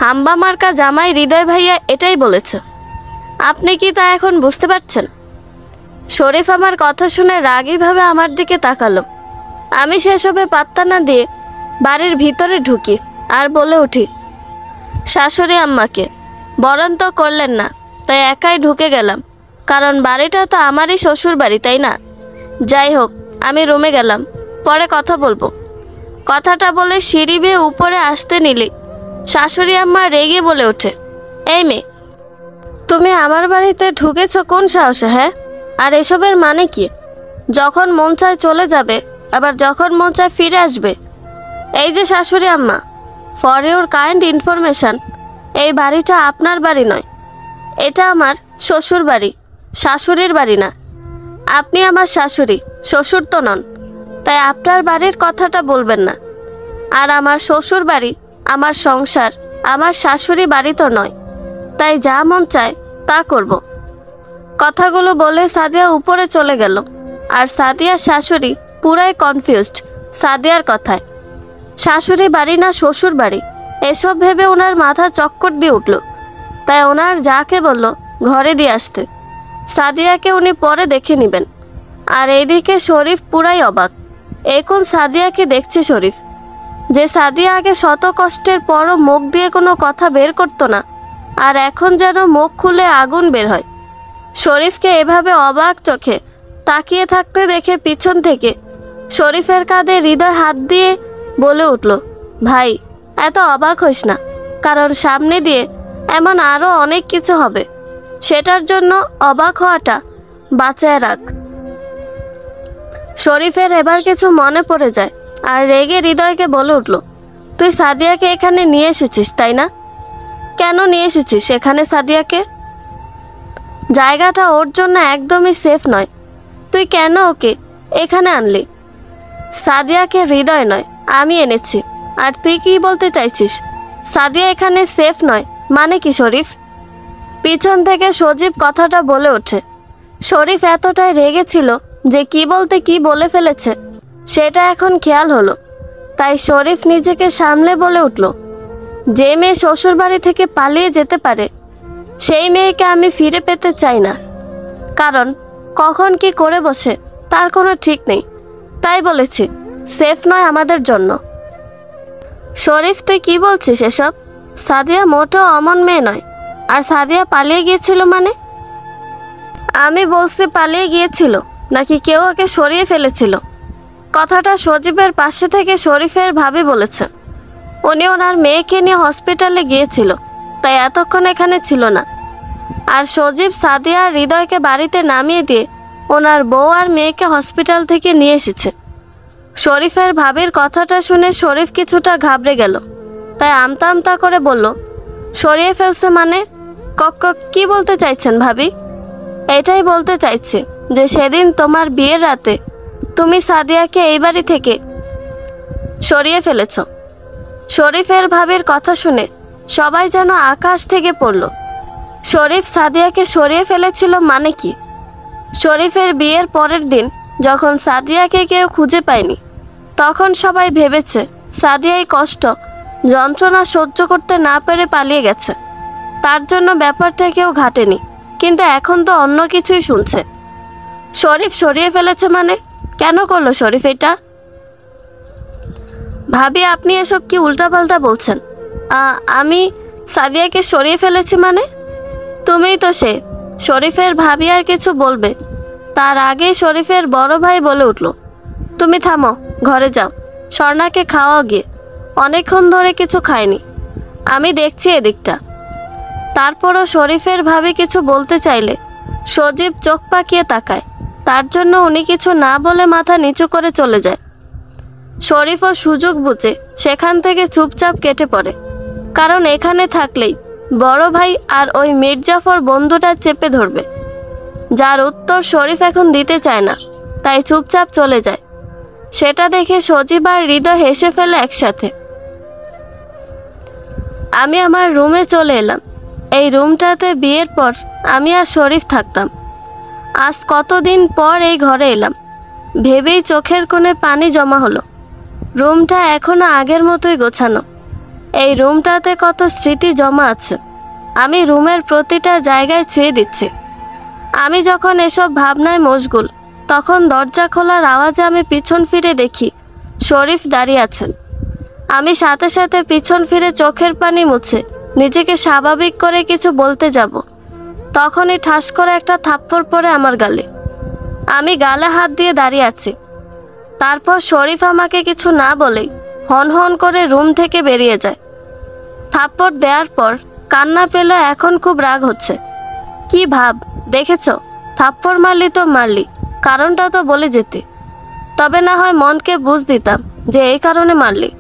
হাম্বা মার্কা জামাই হৃদয় ভাইয়া এটাই বলেছে। আপনি কি তা এখন বুঝতে পারছেন? শরীফ আমার কথা শুনে রাগীভাবে আমার দিকে তাকালো। আমি সেসবে পাত্তা না দিয়ে বাড়ির ভিতরে ঢুকি আর বলে উঠি, শাশুড়ি আম্মাকে বরণ তো করলেন না, তাই একাই ঢুকে গেলাম, কারণ বাড়িটা তো আমারই শ্বশুর বাড়ি, তাই না? যাই হোক, আমি রুমে গেলাম, পরে কথা বলবো। কথাটা বলে সিঁড়ি বেয়ে উপরে আসতে নিলে শাশুড়ি আম্মা রেগে বলে ওঠে, এই মেয়ে, তুমি আমার বাড়িতে ঢুকেছ কোন সাহসে? হ্যাঁ, আর এসবের মানে কি? যখন মন চায় চলে যাবে, আবার যখন মন চায় ফিরে আসবে। এই যে শাশুড়ি আম্মা, ফর ইউর কাইন্ড ইনফরমেশন, এই বাড়িটা আপনার বাড়ি নয়, এটা আমার শ্বশুর বাড়ি, শাশুড়ির বাড়ি না। আপনি আমার শাশুড়ি, শ্বশুর তো নন, তাই আপনার বাড়ির কথাটা বলবেন না। আর আমার শ্বশুর বাড়ি, আমার সংসার, আমার শাশুড়ি বাড়ি তো নয়, তাই যা মন চায় তা করব। কথাগুলো বলে সাদিয়া উপরে চলে গেল, আর সাদিয়ার শাশুড়ি পুরাই কনফিউজড সাদিয়ার কথায়। শাশুড়ি বাড়ি না শ্বশুর বাড়ি, এসব ভেবে ওনার মাথা চক্কর দিয়ে উঠল। তাই ওনার যাকে বলল ঘরে দিয়ে আসতে, সাদিয়াকে উনি পরে দেখে নেবেন। আর এইদিকে শরীফ পুরাই অবাক। এখন সাদিয়াকে দেখছে শরীফ, যে সাদিয়া আগে শত কষ্টের পরও মুখ দিয়ে কোনো কথা বের করতো না, আর এখন যেন মুখ খুলে আগুন বের হয়। শরীফকে এভাবে অবাক চোখে তাকিয়ে থাকতে দেখে পিছন থেকে শরীফের কাঁধে হৃদয় হাত দিয়ে বলে উঠল, ভাই, এত অবাক হইস না, কারণ সামনে দিয়ে এমন আরও অনেক কিছু হবে, সেটার জন্য অবাক হওয়াটা বাঁচায় রাখ। শরীফের এবার কিছু মনে পড়ে যায়, আর রেগে হৃদয়কে বলে উঠল, তুই সাদিয়াকে এখানে নিয়ে এসেছিস তাই না? কেন নিয়ে এসেছিস এখানে সাদিয়াকে? জায়গাটা ওর জন্য একদমই সেফ নয়, তুই কেন ওকে এখানে আনলি? সাদিয়াকে হৃদয় নয়, আমি এনেছি। আর তুই কি বলতে চাইছিস সাদিয়া এখানে সেফ নয় মানে কি শরীফ? পিছন থেকে সজীব কথাটা বলে ওঠে। শরীফ এতটাই রেগেছিল যে কি বলতে কি বলে ফেলেছে সেটা এখন খেয়াল হলো। তাই শরীফ নিজেকে সামলে বলে উঠল, যে মেয়ে শ্বশুর বাড়ি থেকে পালিয়ে যেতে পারে সেই মেয়েকে আমি ফিরে পেতে চাই না, কারণ কখন কি করে বসে তার কোনো ঠিক নেই। তাই বলেছি সেফ নয় আমাদের জন্য। শরীফ, তুই কি বলছিস এসব? সাদিয়া মোটেও অমন মেয়ে নয়। আর সাদিয়া পালিয়ে গিয়েছিল মানে? আমি বলছি পালিয়ে গিয়েছিল নাকি কেউ ওকে সরিয়ে ফেলেছিল? কথাটা সজীবের পাশে থেকে শরীফের ভাবি বলেছে। উনি ওনার মেয়েকে নিয়ে হসপিটালে গিয়েছিল, তাই এতক্ষণ এখানে ছিল না। আর সজীব সাদিয়া আর হৃদয়কে বাড়িতে নামিয়ে দিয়ে ওনার বউ আর মেয়েকে হসপিটাল থেকে নিয়ে এসেছে। শরীফের ভাবির কথাটা শুনে শরীফ কিছুটা ঘাবড়ে গেল, তাই আমতা আমতা করে বলল, সরিয়ে ফেলছে মানে? কি বলতে চাইছেন ভাবি? এটাই বলতে চাইছি যে সেদিন তোমার বিয়ের রাতে তুমি সাদিয়াকে এই বাড়ি থেকে সরিয়ে ফেলেছ। শরীফের ভাবির কথা শুনে সবাই যেন আকাশ থেকে পড়ল। শরীফ সাদিয়াকে সরিয়ে ফেলেছিল মানে কি? শরীফের বিয়ের পরের দিন যখন সাদিয়াকে কেউ খুঁজে পায়নি, তখন সবাই ভেবেছে সাদিয়া এই কষ্ট যন্ত্রণা সহ্য করতে না পেরে পালিয়ে গেছে, তার জন্য ব্যাপারটা কেউ ঘাটেনি। কিন্তু এখন তো অন্য কিছুই শুনছে। শরীফ সরিয়ে ফেলেছে মানে? কেন করলো শরীফ এটা? ভাবি, আপনি এসব কি উল্টাপাল্টা বলছেন? আমি সাদিয়াকে সরিয়ে ফেলেছি মানে? তুমিই তো সে। শরীফের ভাবি আর কিছু বলবে তার আগেই শরীফের বড় ভাই বলে উঠল, তুমি থামো, ঘরে যাও, স্বর্ণাকে খাওয়াও গিয়ে, অনেকক্ষণ ধরে কিছু খায়নি, আমি দেখছি এদিকটা। তারপরও শরীফের ভাবি কিছু বলতে চাইলে সজীব চোখ পাকিয়ে তাকায়, তার জন্য উনি কিছু না বলে মাথা নিচু করে চলে যায়। শরীফও সুযোগ বুঝে সেখান থেকে চুপচাপ কেটে পড়ে, কারণ এখানে থাকলেই বড় ভাই আর ওই মির্জাফর বন্ধুটা চেপে ধরবে, যার উত্তর শরীফ এখন দিতে চায় না, তাই চুপচাপ চলে যায়। সেটা দেখে সজীব আর হৃদয় হেসে ফেলে একসাথে। আমি আমার রুমে চলে এলাম। এই রুমটাতে বিয়ের পর আমি আর শরীফ থাকতাম। আজ কতদিন পর এই ঘরে এলাম, ভেবেই চোখের কোণে পানি জমা হলো। রুমটা এখনো আগের মতোই গোছানো। এই রুমটাতে কত স্মৃতি জমা আছে, আমি রুমের প্রতিটা জায়গায় ছুঁয়ে দিচ্ছি। আমি যখন এসব ভাবনায় মশগুল, তখন দরজা খোলার আওয়াজে আমি পিছন ফিরে দেখি শরীফ দাঁড়িয়ে আছেন। আমি সাথে সাথে পিছন ফিরে চোখের পানি মুছে নিজেকে স্বাভাবিক করে কিছু বলতে যাব, তখনই ঠাস করে একটা থাপ্পড় পড়ে আমার গালে। আমি গালে হাত দিয়ে দাঁড়িয়ে আছি। তারপর শরীফ আমাকে কিছু না বলেই হন হন করে রুম থেকে বেরিয়ে যায়। থাপ্পড় দেওয়ার পর কান্না পেল, এখন খুব রাগ হচ্ছে। কি ভাব, দেখেছ, থাপ্পড় মারলি তো মারলি, কারণটা তো বলে যেতে, তবে না হয় মনকে বুঝ দিতাম যে এই কারণে মারলি।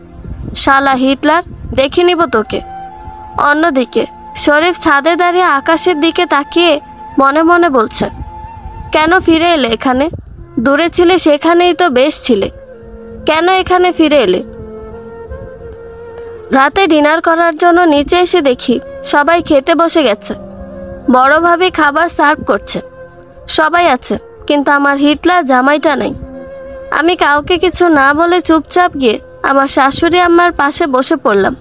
শালা হিটলার, দেখে নিব তোকে। অন্যদিকে শরীফ ছাদে দাঁড়িয়ে আকাশের দিকে তাকিয়ে মনে মনে বলছে, কেন ফিরে এলে এখানে? দূরে ছিলে সেখানেই তো বেশ ছিলে, কেন এখানে ফিরে এলে? রাতে ডিনার করার জন্য নিচে এসে দেখি সবাই খেতে বসে গেছে। বড় ভাবি খাবার সার্ভ করছে, সবাই আছে, কিন্তু আমার হিটলার জামাইটা নেই। আমি কাউকে কিছু না বলে চুপচাপ গিয়ে আমার শাশুড়ি আম্মার পাশে বসে পড়লাম।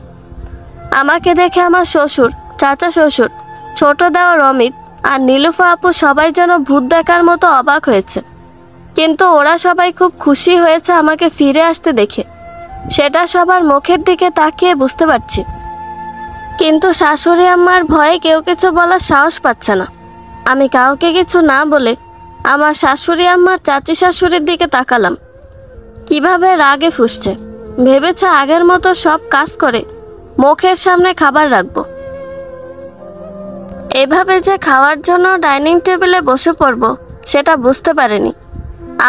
আমাকে দেখে আমার শ্বশুর, চাচা শ্বশুর, ছোট দেওর অমিত আর নীলুফা আপু সবাই যেন ভূত দেখার মতো অবাক হয়েছে, কিন্তু ওরা সবাই খুব খুশি হয়েছে আমাকে ফিরে আসতে দেখে, সেটা সবার মুখের দিকে তাকিয়ে বুঝতে পারছি। কিন্তু শাশুড়ি আম্মার ভয়ে কেউ কিছু বলার সাহস পাচ্ছে না। আমি কাউকে কিছু না বলে আমার শাশুড়ি আম্মার চাচি শাশুড়ির দিকে তাকালাম। কিভাবে রাগে ফুঁসছে, ভেবেছে আগের মতো সব কাজ করে মুখের সামনে খাবার রাখবো। এভাবে যে খাওয়ার জন্য ডাইনিং টেবিলে বসে পড়ব সেটা বুঝতে পারেনি।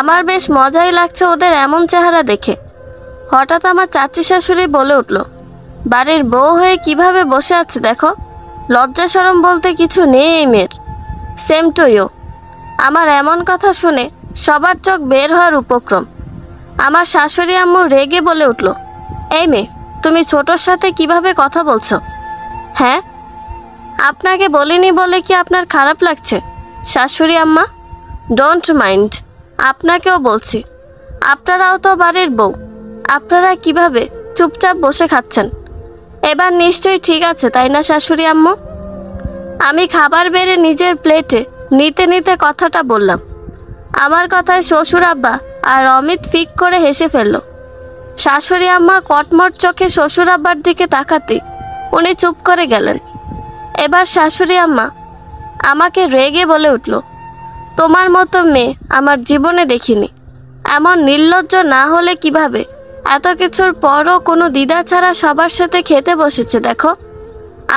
আমার বেশ মজাই লাগছে ওদের এমন চেহারা দেখে। হঠাৎ আমার চাচি শাশুড়ি বলে উঠল, বাড়ির বউ হয়ে কিভাবে বসে আছে দেখো, লজ্জা শরম বলতে কিছু নেই এই মেয়ের। Same to you. আমার এমন কথা শুনে সবার চোখ বের হওয়ার উপক্রম। আমার শাশুড়ি আম্মু রেগে বলে উঠল, এই মেয়ে, তুমি ছোটোর সাথে কিভাবে কথা বলছো? হ্যাঁ, আপনাকে বলিনি বলে কি আপনার খারাপ লাগছে? শাশুড়ি আম্মা, ডোন্ট মাইন্ড, আপনাকেও বলছি, আপনারাও তো বাড়ির বউ, আপনারা কিভাবে চুপচাপ বসে খাচ্ছেন? এবার নিশ্চয়ই ঠিক আছে, তাই না শাশুড়ি আম্মু? আমি খাবার বেড়ে নিজের প্লেটে নিতে নিতে কথাটা বললাম। আমার কথায় শ্বশুর আব্বা আর অমিত ফিক করে হেসে ফেলল। শাশুড়ি আম্মা কটমট চোখে শ্বশুর আব্বার দিকে তাকাতে উনি চুপ করে গেলেন। এবার শাশুড়ি আম্মা আমাকে রেগে বলে উঠল, তোমার মতো মেয়ে আমার জীবনে দেখিনি। এমন নির্লজ্জ না হলে কিভাবে এত কিছুর পরও কোনো দ্বিধা ছাড়া সবার সাথে খেতে বসেছে দেখো।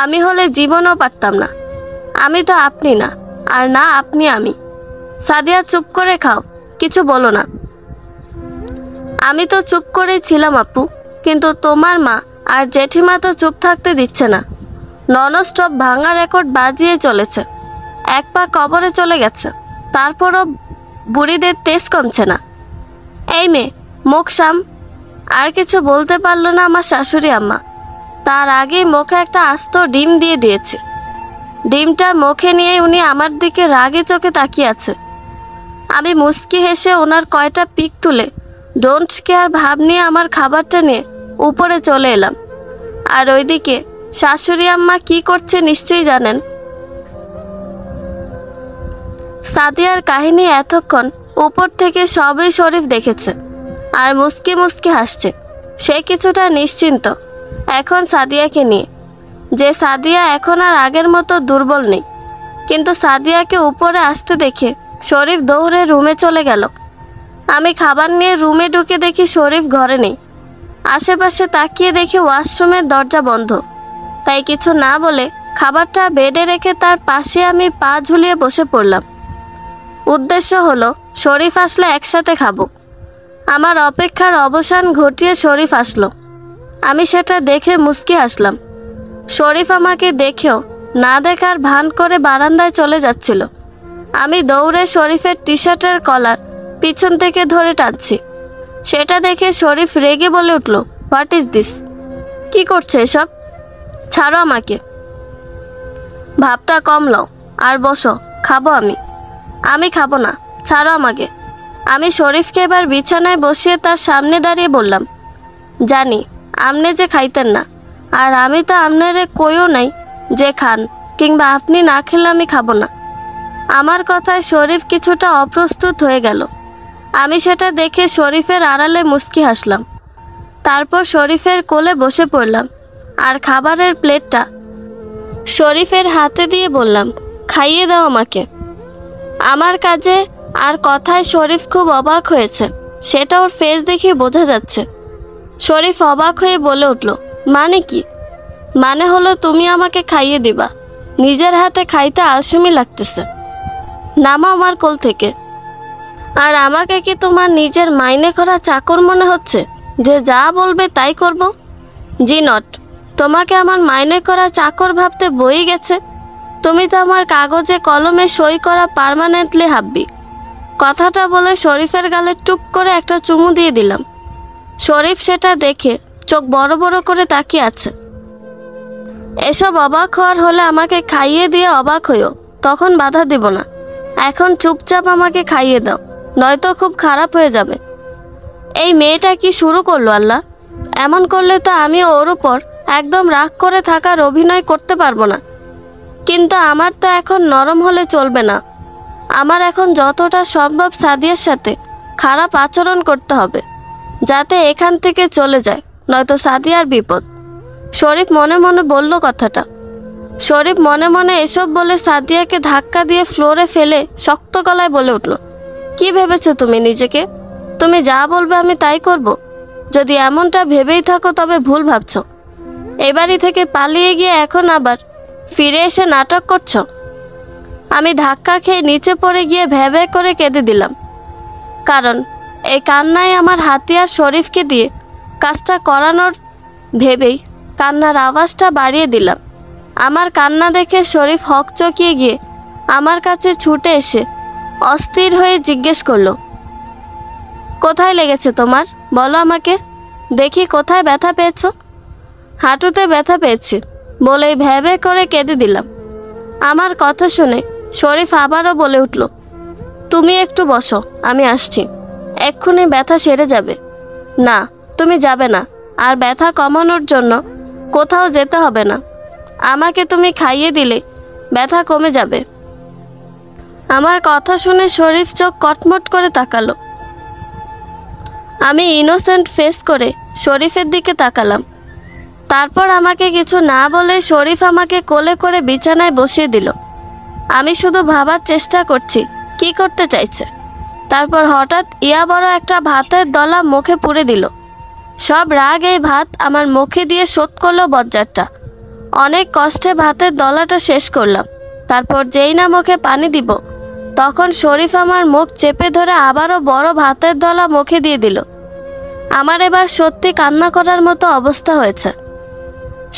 আমি হলে জীবনও পারতাম না। আমি তো আপনি না, আর না আপনি আমি। সাদিয়া, চুপ করে খাও, কিছু বলো না। আমি তো চুপ করেই ছিলাম আপু, কিন্তু তোমার মা আর জেঠিমা তো চুপ থাকতে দিচ্ছে না। ননস্টপ ভাঙা রেকর্ড বাজিয়ে চলেছে, এক পা কবরে চলে গেছে, তারপরও বুড়িদের তেজ কমছে না। এই মেয়ে, মুখ সাম। আর কিছু বলতে পারলো না আমার শাশুড়ি আম্মা, তার আগেই মুখে একটা আস্ত ডিম দিয়ে দিয়েছে। ডিমটা মুখে নিয়ে উনি আমার দিকে রাগে চোখে তাকিয়ে আছে। আমি মুচকি হেসে ওনার কয়টা পিক তুলে ডোন্ট কেয়ার ভাব নিয়ে আমার খাবারটা নিয়ে উপরে চলে এলাম। আর ওইদিকে শাশুড়ি আম্মা কি করছে নিশ্চয়ই জানেন। সাদিয়ার কাহিনী এতক্ষণ উপর থেকে সবই শরীফ দেখেছে আর মুচকি মুচকি হাসছে। সে কিছুটা নিশ্চিন্ত এখন সাদিয়াকে নিয়ে, যে সাদিয়া এখন আর আগের মতো দুর্বল নেই। কিন্তু সাদিয়াকে উপরে আসতে দেখে শরীফ দৌড়ে রুমে চলে গেল। আমি খাবার নিয়ে রুমে ঢুকে দেখি শরীফ ঘরে নেই। আশেপাশে তাকিয়ে দেখি ওয়াশরুমের দরজা বন্ধ। তাই কিছু না বলে খাবারটা বেডে রেখে তার পাশে আমি পা ঝুলিয়ে বসে পড়লাম। উদ্দেশ্য হলো শরীফ আসলে একসাথে খাবো। আমার অপেক্ষার অবসান ঘটিয়ে শরীফ আসলো। আমি সেটা দেখে মুচকি হাসলাম। শরীফ আমাকে দেখেও না দেখার ভান করে বারান্দায় চলে যাচ্ছিল। আমি দৌড়ে শরীফের টি শার্টের কলার পিছন থেকে ধরে টানছি। সেটা দেখে শরীফ রেগে বলে উঠল, হোয়াট ইজ দিস? কি করছে এসব? ছাড়ো আমাকে। ভাবটা কম লও আর বসো, খাবো আমি। আমি খাবো না, ছাড়ো আমাকে। আমি শরীফকে এবার বিছানায় বসিয়ে তার সামনে দাঁড়িয়ে বললাম, জানি আপনি যে খাইতেন না, আর আমি তো আপনারে কইও নাই যে খান, কিংবা আপনি না খেলে আমি খাবো না। আমার কথায় শরীফ কিছুটা অপ্রস্তুত হয়ে গেল। আমি সেটা দেখে শরীফের আড়ালে মুচকি হাসলাম। তারপর শরীফের কোলে বসে পড়লাম আর খাবারের প্লেটটা শরীফের হাতে দিয়ে বললাম, খাইয়ে দাও আমাকে। আমার কাজে আর কথায় শরীফ খুব অবাক হয়েছে, সেটা ওর ফেস দেখে বোঝা যাচ্ছে। শরীফ অবাক হয়ে বলে উঠল, মানে কি? মানে হলো তুমি আমাকে খাইয়ে দিবা। নিজের হাতে খাইতে আলসেমি লাগতেছে। নামো আমার কোল থেকে। আর আমাকে কি তোমার নিজের মাইনে করা চাকর মনে হচ্ছে যে যা বলবে তাই করব? জি নট। তোমাকে আমার মাইনে করা চাকর ভাবতে বই গেছে। তুমি তো আমার কাগজে কলমে সই করা পার্মানেন্টলি হাব্বি। কথাটা বলে শরীফের গালে টুপ করে একটা চুমু দিয়ে দিলাম। শরীফ সেটা দেখে চোখ বড় বড় করে তাকিয়ে আছে। এসব অবাক হওয়ার হলে আমাকে খাইয়ে দিয়ে অবাক হইও, তখন বাধা দিব না। এখন চুপচাপ আমাকে খাইয়ে দাও, নয়তো খুব খারাপ হয়ে যাবে। এই মেয়েটা কি শুরু করলো আল্লাহ? এমন করলে তো আমি ওর উপর একদম রাগ করে থাকার অভিনয় করতে পারবো না। কিন্তু আমার তো এখন নরম হলে চলবে না। আমার এখন যতটা সম্ভব সাদিয়ার সাথে খারাপ আচরণ করতে হবে, যাতে এখান থেকে চলে যায়, নয়তো সাদিয়ার বিপদ। শরীফ মনে মনে বলল কথাটা। শরীফ মনে মনে এসব বলে সাদিয়াকে ধাক্কা দিয়ে ফ্লোরে ফেলে শক্ত গলায় বলে উঠল, কি ভেবেছো তুমি নিজেকে? তুমি যা বলবে আমি তাই করব? যদি এমনটা ভেবেই থাকো তবে ভুল ভাবছো। এই বাড়ি থেকে পালিয়ে গিয়ে এখন আবার ফিরে এসে নাটক করছো। আমি ধাক্কা খেয়ে নিচে পড়ে গিয়ে ভ্যাভ্যা করে কেঁদে দিলাম। কারণ এই কান্নায় আমার হাতিয়ার শরীফকে দিয়ে কাজটা করানোর ভেবেই কান্নার আওয়াজটা বাড়িয়ে দিলাম। আমার কান্না দেখে শরীফ হকচকিয়ে গিয়ে আমার কাছে ছুটে এসে অস্থির হয়ে জিজ্ঞেস করলো, কোথায় লেগেছে তোমার? বলো আমাকে, দেখি কোথায় ব্যথা পেয়েছো। হাঁটুতে ব্যথা পেয়েছি বলেই ভ্যাভ্যা করে কেঁদে দিলাম। আমার কথা শুনে শরীফ আবারও বলে উঠল, তুমি একটু বসো, আমি আসছি, এক্ষুনি ব্যথা সেরে যাবে। না, তুমি যাবে না, আর ব্যথা কমানোর জন্য কোথাও যেতে হবে না। আমাকে তুমি খাইয়ে দিলে ব্যথা কমে যাবে। আমার কথা শুনে শরীফ চোখ কটমট করে তাকালো। আমি ইনোসেন্ট ফেস করে শরীফের দিকে তাকালাম। তারপর আমাকে কিছু না বলে শরীফ আমাকে কোলে করে বিছানায় বসিয়ে দিল। আমি শুধু ভাবার চেষ্টা করছি কি করতে চাইছে। তারপর হঠাৎ ইয়া বড় একটা ভাতের দলা মুখে পুরে দিল। সব রাগ এই ভাত আমার মুখে দিয়ে শোধ করলো বজ্জারটা। অনেক কষ্টে ভাতের দলাটা শেষ করলাম। তারপর যেই না মুখে পানি দিব, তখন শরীফ আমার মুখ চেপে ধরে আবারও বড় ভাতের দলা মুখে দিয়ে দিল। আমার এবার সত্যি কান্না করার মতো অবস্থা হয়েছে।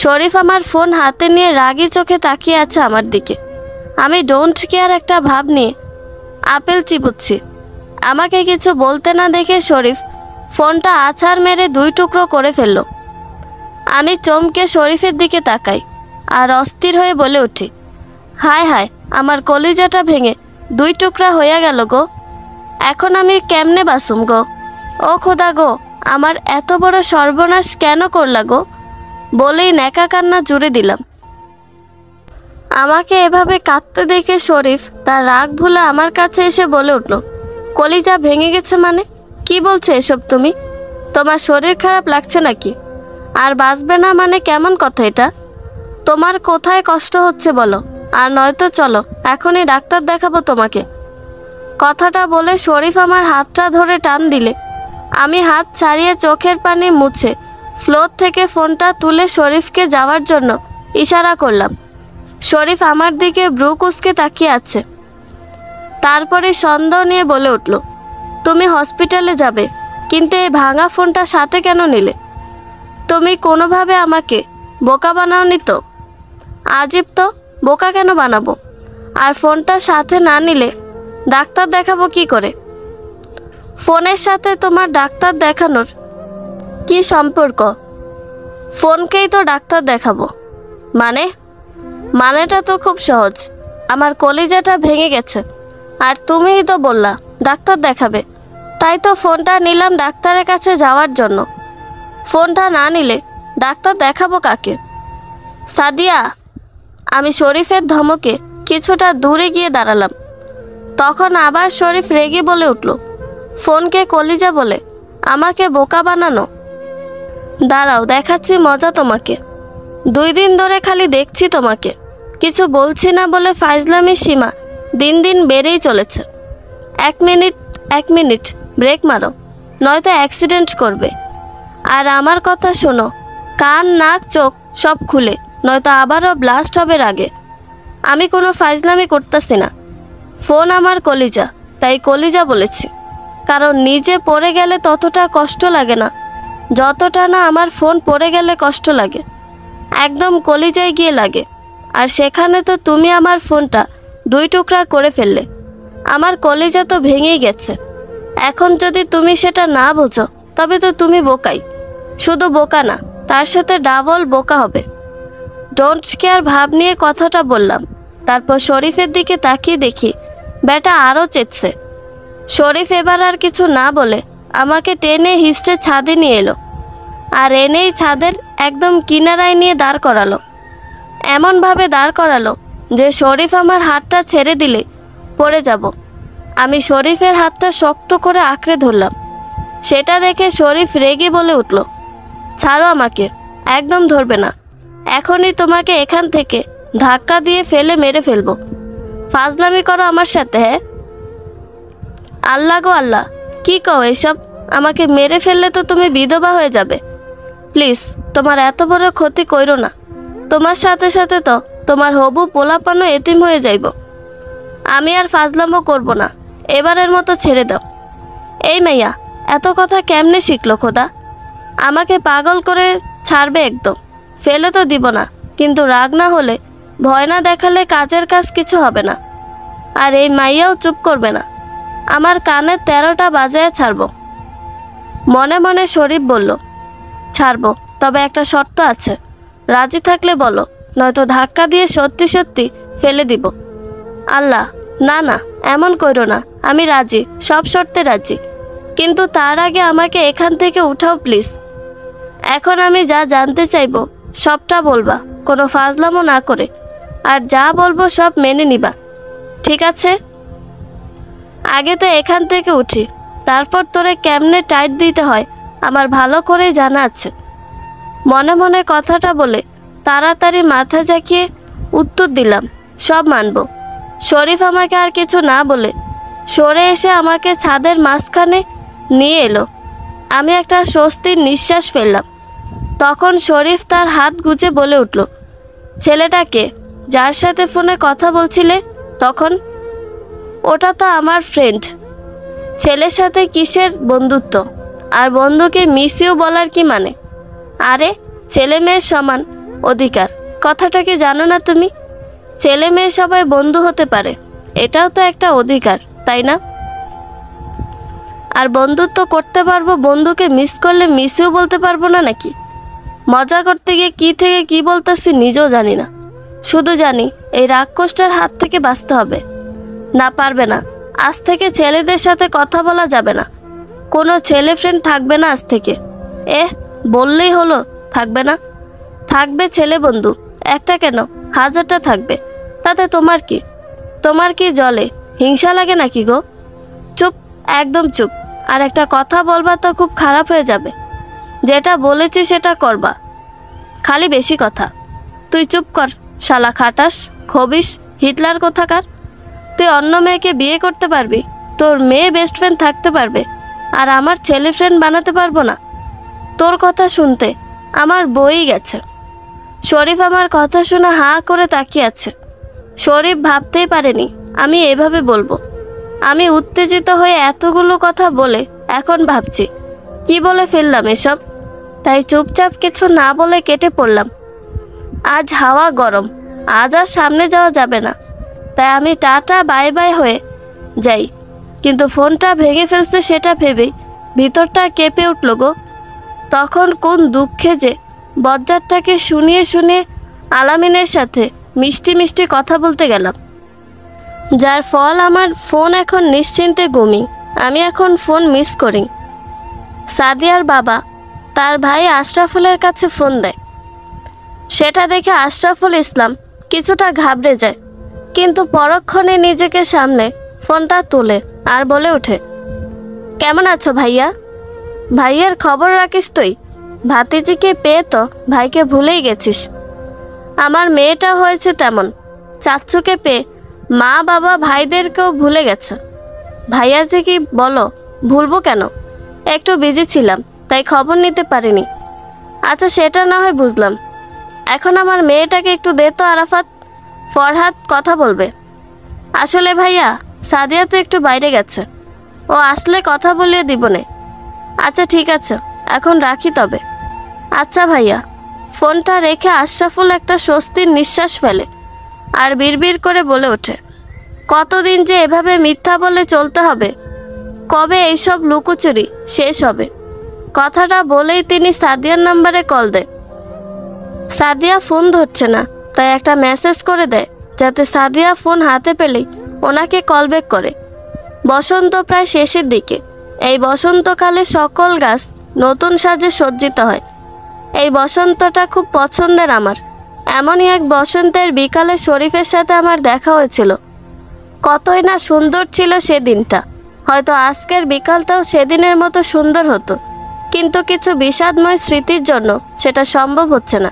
শরীফ আমার ফোন হাতে নিয়ে রাগী চোখে তাকিয়ে আছে আমার দিকে। আমি ডোন্ট কেয়ার একটা ভাব নিয়ে আপেল চিবুচ্ছি। আমাকে কিছু বলতে না দেখে শরীফ ফোনটা আছাড় মেরে 2 টুকরো করে ফেলল। আমি চমকে শরীফের দিকে তাকাই আর অস্থির হয়ে বলে উঠি, হায় হায়, আমার কলিজাটা ভেঙে 2 টুকরা হয়ে গেল গো। এখন আমি কেমনে বাসুম গো? ও খোদা গো, আমার এত বড় সর্বনাশ কেন করলা গো? বলেই ন্যাকা কান্না জুড়ে দিলাম। আমাকে এভাবে কাঁদতে দেখে শরীফ তার রাগ ভুলে আমার কাছে এসে বলে উঠল, কলিজা ভেঙে গেছে মানে? কি বলছো এসব তুমি? তোমার শরীর খারাপ লাগছে নাকি? আর বাঁচবে না মানে কেমন কথা এটা? তোমার কোথায় কষ্ট হচ্ছে বলো, আর নয়তো চলো এখনই ডাক্তার দেখাবো তোমাকে। কথাটা বলে শরীফ আমার হাতটা ধরে টান দিলে আমি হাত ছাড়িয়ে চোখের পানি মুছে ফ্লোর থেকে ফোনটা তুলে শরীফকে যাওয়ার জন্য ইশারা করলাম। শরীফ আমার দিকে ব্রু কুঁচকে তাকিয়ে আছে। তারপরে সন্দেহ নিয়ে বলে উঠল, তুমি হসপিটালে যাবে, কিন্তু এই ভাঙা ফোনটা সাথে কেন নিলে? তুমি কোনোভাবে আমাকে বোকা বানাওনি তো? আজীব তো, বোকা কেন বানাবো? আর ফোনটা সাথে না নিলে ডাক্তার দেখাবো কি করে? ফোনের সাথে তোমার ডাক্তার দেখানোর কি সম্পর্ক? ফোনকেই তো ডাক্তার দেখাবো। মানেটা তো খুব সহজ। আমার কলিজাটা ভেঙে গেছে, আর তুমিই তো বললা ডাক্তার দেখাবে, তাই তো ফোনটা নিলাম ডাক্তারের কাছে যাওয়ার জন্য। ফোনটা না নিলে ডাক্তার দেখাবো কাকে? সাদিয়া! আমি শরীফের ধমকে কিছুটা দূরে গিয়ে দাঁড়ালাম। তখন আবার শরীফ রেগে বলে উঠল, ফোনকে কলিজা বলে আমাকে বোকা বানানো? দাঁড়াও, দেখাচ্ছি মজা তোমাকে। 2 দিন ধরে খালি দেখছি তোমাকে, কিছু বলছি না বলে ফাইজলামির সীমা দিন দিন বেড়েই চলেছে। 1 মিনিট ব্রেক মারো, নয়তো অ্যাক্সিডেন্ট করবে। আর আমার কথা শোনো, কান নাক চোখ সব খুলে, নয়তো আবারও ব্লাস্ট হবে রাগে। আমি কোনো ফাইজলামি করতেছি না। ফোন আমার কলিজা, তাই কলিজা বলেছি। কারণ নিজে পড়ে গেলে ততটা কষ্ট লাগে না যতটা না আমার ফোন পড়ে গেলে কষ্ট লাগে। একদম কলিজায় গিয়ে লাগে। আর সেখানে তো তুমি আমার ফোনটা 2 টুকরা করে ফেললে। আমার কলিজা তো ভেঙেই গেছে। এখন যদি তুমি সেটা না বোঝো তবে তো তুমি বোকাই। শুধু বোকা না, তার সাথে ডাবল বোকা হবে। ডোন্ট কেয়ার ভাব নিয়ে কথাটা বললাম। তারপর শরীফের দিকে তাকিয়ে দেখি বেটা আরও চেচ্ছে। শরীফ এবার আর কিছু না বলে আমাকে টেনে হিস্টে ছাদে নিয়ে এলো, আর এনেই ছাদের একদম কিনারায় নিয়ে দাঁড় করালো। এমনভাবে দাঁড় করালো যে শরীফ আমার হাতটা ছেড়ে দিলে পড়ে যাব। আমি শরীফের হাতটা শক্ত করে আঁকড়ে ধরলাম। সেটা দেখে শরীফ রেগে বলে উঠল, ছাড়ো আমাকে, একদম ধরবে না। এখনই তোমাকে এখান থেকে ধাক্কা দিয়ে ফেলে মেরে ফেলবো। ফাজলামি করো আমার সাথে? হ্যাঁ? আল্লাহ গো আল্লাহ, কি কও এসব? আমাকে মেরে ফেললে তো তুমি বিধবা হয়ে যাবে। প্লিজ, তোমার এত বড় ক্ষতি কইরো না। তোমার সাথে সাথে তো তোমার হবু পোলাপানও এতিম হয়ে যাইব। আমি আর ফাজলামো করব না, এবারের মতো ছেড়ে দাও। এই মাইয়া এত কথা কেমনে শিখলো খোদা? আমাকে পাগল করে ছাড়বে একদম, ফেলে তো দিব না, কিন্তু রাগ না হলে, ভয় না দেখালে কাজের কাজ কিছু হবে না। আর এই মাইয়াও চুপ করবে না, আমার কানে 13টা বাজায় ছাড়ব। মনে মনে শরীফ বলল, ছাড়বো, তবে একটা শর্ত আছে। রাজি থাকলে বলো, নয়তো ধাক্কা দিয়ে সত্যি সত্যি ফেলে দিব। আল্লাহ, না না, এমন করো না। আমি রাজি, সব শর্তে রাজি, কিন্তু তার আগে আমাকে এখান থেকে উঠাও প্লিজ। এখন আমি যা জানতে চাইবো সবটা বলবা, কোনো ফাজলামো না করে। আর যা বলবো সব মেনে নিবা, ঠিক আছে? আগে তো এখান থেকে উঠি, তারপর তোরে কেমনে টাইট দিতে হয় আমার ভালো করে জানা আছে। মনে মনে কথাটা বলে তাড়াতাড়ি মাথা ঝাঁকিয়ে উত্তর দিলাম, সব মানব। শরীফ আমাকে আর কিছু না বলে সরে এসে আমাকে ছাদের মাঝখানে নিয়ে এলো। আমি একটা স্বস্তির নিঃশ্বাস ফেললাম। তখন শরীফ তার হাত গুজে বলে উঠল, ছেলেটাকে যার সাথে ফোনে কথা বলছিলে তখন? ওটা তো আমার ফ্রেন্ড। ছেলের সাথে কিসের বন্ধুত্ব? আর বন্ধুকে মিস ইউ বলার কি মানে? আরে, ছেলে মেয়ের সমান অধিকার কথাটা কি জানো না তুমি? ছেলে মেয়ে সবাই বন্ধু হতে পারে, এটাও তো একটা অধিকার, তাই না? আর বন্ধুত্ব করতে পারবো, বন্ধুকে মিস করলে মিস ইউ বলতে পারবো না নাকি? মজা করতে গিয়ে কী থেকে কী বলতেছি নিজেও জানি না। শুধু জানি এই রাক্ষসটার হাত থেকে বাঁচতে হবে। না, পারবে না। আজ থেকে ছেলেদের সাথে কথা বলা যাবে না, কোনো ছেলে ফ্রেন্ড থাকবে না আজ থেকে। বললেই হলো, থাকবে না? থাকবে ছেলে বন্ধু, একটা কেন, 1000টা থাকবে। তাতে তোমার কি? তোমার কি জলে হিংসা লাগে নাকি গো? চুপ, একদম চুপ। আর একটা কথা বলবা তো খুব খারাপ হয়ে যাবে। যেটা বলেছি সেটা করবা, খালি বেশি কথা। তুই চুপ কর শালা খাটাস খবিস হিটলার কোথাকার। তুই অন্য মেয়েকে বিয়ে করতে পারবি, তোর মেয়ে বেস্ট ফ্রেন্ড থাকতে পারবে, আর আমার ছেলে ফ্রেন্ড বানাতে পারবো না? তোর কথা শুনতে আমার বই গেছে। শরীফ আমার কথা শুনে হাঁ করে তাকিয়ে আছে। শরীফ ভাবতেই পারেনি আমি এভাবে বলবো। আমি উত্তেজিত হয়ে এতগুলো কথা বলে এখন ভাবছি কি বলে ফেললাম এসব। তাই চুপচাপ কিছু না বলে কেটে পড়লাম। আজ হাওয়া গরম, আজ আর সামনে যাওয়া যাবে না। তাই আমি টাটা বাই বাই হয়ে যাই। কিন্তু ফোনটা ভেঙে ফেলছে সেটা ভেবেই ভিতরটা কেঁপে উঠল গো। তখন কোন দুঃখে যে বজ্জারটাকে শুনিয়ে শুনিয়ে আলামিনের সাথে মিষ্টি মিষ্টি কথা বলতে গেলাম, যার ফল আমার ফোন এখন নিশ্চিন্তে ঘুমি। আমি এখন ফোন মিস করি। সাদিয়ার বাবা তার ভাই আশরাফুলের কাছে ফোন দেয়। সেটা দেখে আশরাফুল ইসলাম কিছুটা ঘাবড়ে যায়, কিন্তু পরক্ষণে নিজেকে সামলে ফোনটা তোলে আর বলে ওঠে, কেমন আছো ভাইয়া? ভাইয়ের খবর রাখিস তুই? ভাতিজিকে পেয়ে তো ভাইকে ভুলেই গেছিস। আমার মেয়েটা হয়েছে তেমন, চাচ্চুকে পেয়ে মা বাবা ভাইদেরকেও ভুলে গেছে। ভাইয়া যে কি বলো, ভুলবো কেন? একটু বিজি ছিলাম তাই খবর নিতে পারিনি। আচ্ছা সেটা না হয় বুঝলাম, এখন আমার মেয়েটাকে একটু দে তো আরাফাত, ফরহাদ কথা বলবে। আসলে ভাইয়া সাদিয়া তো একটু বাইরে গেছে, ও আসলে কথা বলিয়ে দিবনে। আচ্ছা ঠিক আছে, এখন রাখি তবে। আচ্ছা ভাইয়া। ফোনটা রেখে আশরাফুল একটা স্বস্তির নিঃশ্বাস ফেলে আর বিড়বিড় করে বলে ওঠে, কতদিন যে এভাবে মিথ্যা বলে চলতে হবে, কবে এইসব লুকোচুরি শেষ হবে? কথাটা বলেই তিনি সাদিয়ার নাম্বারে কল দেয়। সাদিয়া ফোন ধরছে না, তাই একটা মেসেজ করে দেয় যাতে সাদিয়া ফোন হাতে পেলেই ওনাকে কল ব্যাক করে। বসন্ত প্রায় শেষের দিকে। এই বসন্তকালে সকল গাছ নতুন সাজে সজ্জিত হয়। এই বসন্তটা খুব পছন্দের আমার। এমনই এক বসন্তের বিকালে শরীফের সাথে আমার দেখা হয়েছিল। কতই না সুন্দর ছিল সেদিনটা। হয়তো আজকের বিকালটাও সেদিনের মতো সুন্দর হতো, কিন্তু কিছু বিষাদময় স্মৃতির জন্য সেটা সম্ভব হচ্ছে না।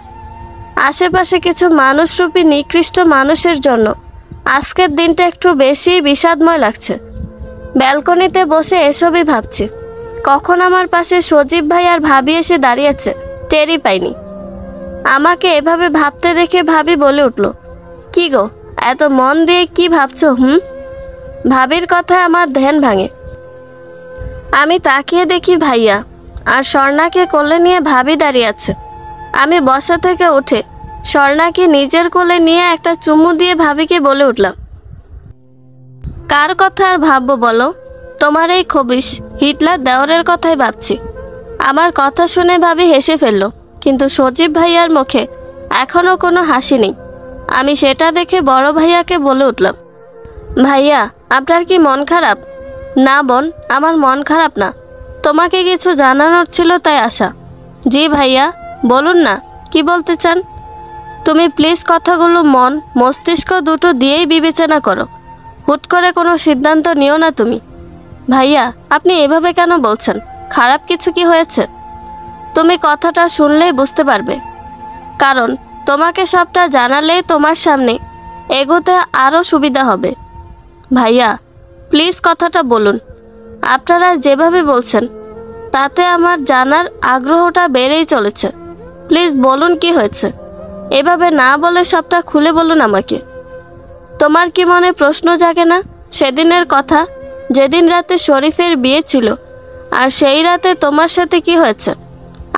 আশেপাশে কিছু মানুষরূপী নিকৃষ্ট মানুষের জন্য আজকের দিনটা একটু বেশি বিষাদময় লাগছে। ব্যালকনিতে বসে এসবই ভাবছি। কখন আমার পাশে সজীব ভাই আর ভাবি এসে দাঁড়িয়েছে টেরই পাইনি। আমাকে এভাবে ভাবতে দেখে ভাবি বলে উঠল, কি গো এত মন দিয়ে কি ভাবছো? ভাবির কথায় আমার ধ্যান ভাঙে। আমি তাকিয়ে দেখি ভাইয়া আর স্বর্ণাকে কোলে নিয়ে ভাবি দাঁড়িয়ে আছে। আমি বসা থেকে উঠে স্বর্ণাকে নিজের কোলে নিয়ে একটা চুমু দিয়ে ভাবিকে বলে উঠলাম, কার কথা আর ভাববো বলো? তোমার এই খবিশ হিটলার দেওরের কথাই ভাবছি। আমার কথা শুনে ভাবি হেসে ফেলল, কিন্তু সজীব ভাইয়ার মুখে এখনও কোনো হাসি নেই। আমি সেটা দেখে বড় ভাইয়াকে বলে উঠলাম, ভাইয়া আপনার কি মন খারাপ? না বোন, আমার মন খারাপ না, তোমাকে কিছু জানানোর ছিল তাই আসা। জি ভাইয়া বলুন না, কি বলতে চান? তুমি প্লিজ কথাগুলো মন মস্তিষ্ক দুটো দিয়েই বিবেচনা করো। হুট করে কোনো সিদ্ধান্ত নিও না তুমি। ভাইয়া আপনি এভাবে কেন বলছেন? খারাপ কিছু কি হয়েছে? তুমি কথাটা শুনলেই বুঝতে পারবে, কারণ তোমাকে সবটা জানালেই তোমার সামনে এগোতে আরও সুবিধা হবে। ভাইয়া প্লিজ কথাটা বলুন। আপনারা যেভাবে বলছেন তাতে আমার জানার আগ্রহটা বেড়েই চলেছে। প্লিজ বলুন কি হয়েছে। এভাবে না বলে সবটা খুলে বলুন আমাকে। তোমার কি মনে প্রশ্ন জাগে না সেদিনের কথা, যেদিন রাতে শরীফের বিয়ে ছিল, আর সেই রাতে তোমার সাথে কি হয়েছে,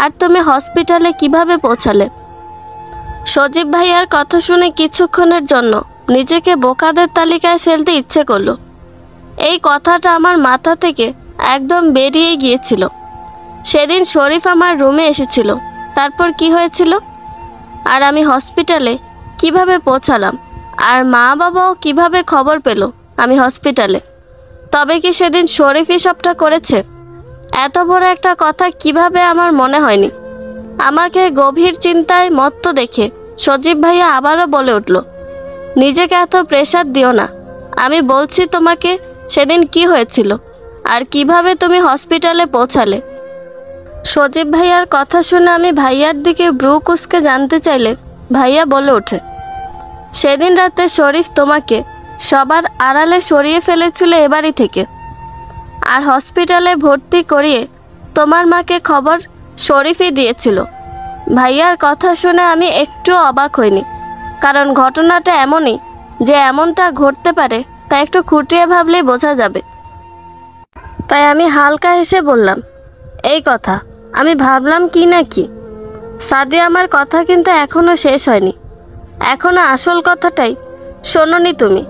আর তুমি হসপিটালে কিভাবে পৌঁছালে? সজীব ভাইয়ার কথা শুনে কিছুক্ষণের জন্য নিজেকে বোকাদের তালিকায় ফেলতে ইচ্ছে করলো। এই কথাটা আমার মাথা থেকে একদম বেরিয়ে গিয়েছিল। সেদিন শরীফ আমার রুমে এসেছিল, তারপর কি হয়েছিল, আর আমি হসপিটালে কিভাবে পৌঁছালাম, আর মা বাবাও কিভাবে খবর পেল আমি হসপিটালে। তবে কি সেদিন শরীফই সবটা করেছে? এত বড় একটা কথা কিভাবে আমার মনে হয়নি। আমাকে গভীর চিন্তায় মত্ত দেখে সজীব ভাইয়া আবারও বলে উঠল, নিজেকে এত প্রেশার দিও না। আমি বলছি তোমাকে সেদিন কি হয়েছিল, আর কিভাবে তুমি হসপিটালে পৌঁছালে? সজীব ভাইয়ার কথা শুনে আমি ভাইয়ার দিকে ব্রু কুঁচকে জানতে চাইলে ভাইয়া বলে ওঠে, সেদিন রাতে শরীফ তোমাকে সবার আড়ালে সরিয়ে ফেলেছিল এ বাড়ি থেকে, আর হসপিটালে ভর্তি করিয়ে তোমার মাকে খবর শরীফই দিয়েছিল। ভাইয়ার কথা শুনে আমি একটু অবাক হইনি, কারণ ঘটনাটা এমনই যে এমনটা ঘটতে পারে তা একটু খুঁটিয়ে ভাবলেই বোঝা যাবে। তাই আমি হালকা হেসে বললাম, এই কথা আমি ভাবলাম কি না কি। সাদিয়া, আমার কথা কিন্তু এখনও শেষ হয়নি, এখনও আসল কথাটাই শোনোনি তুমি।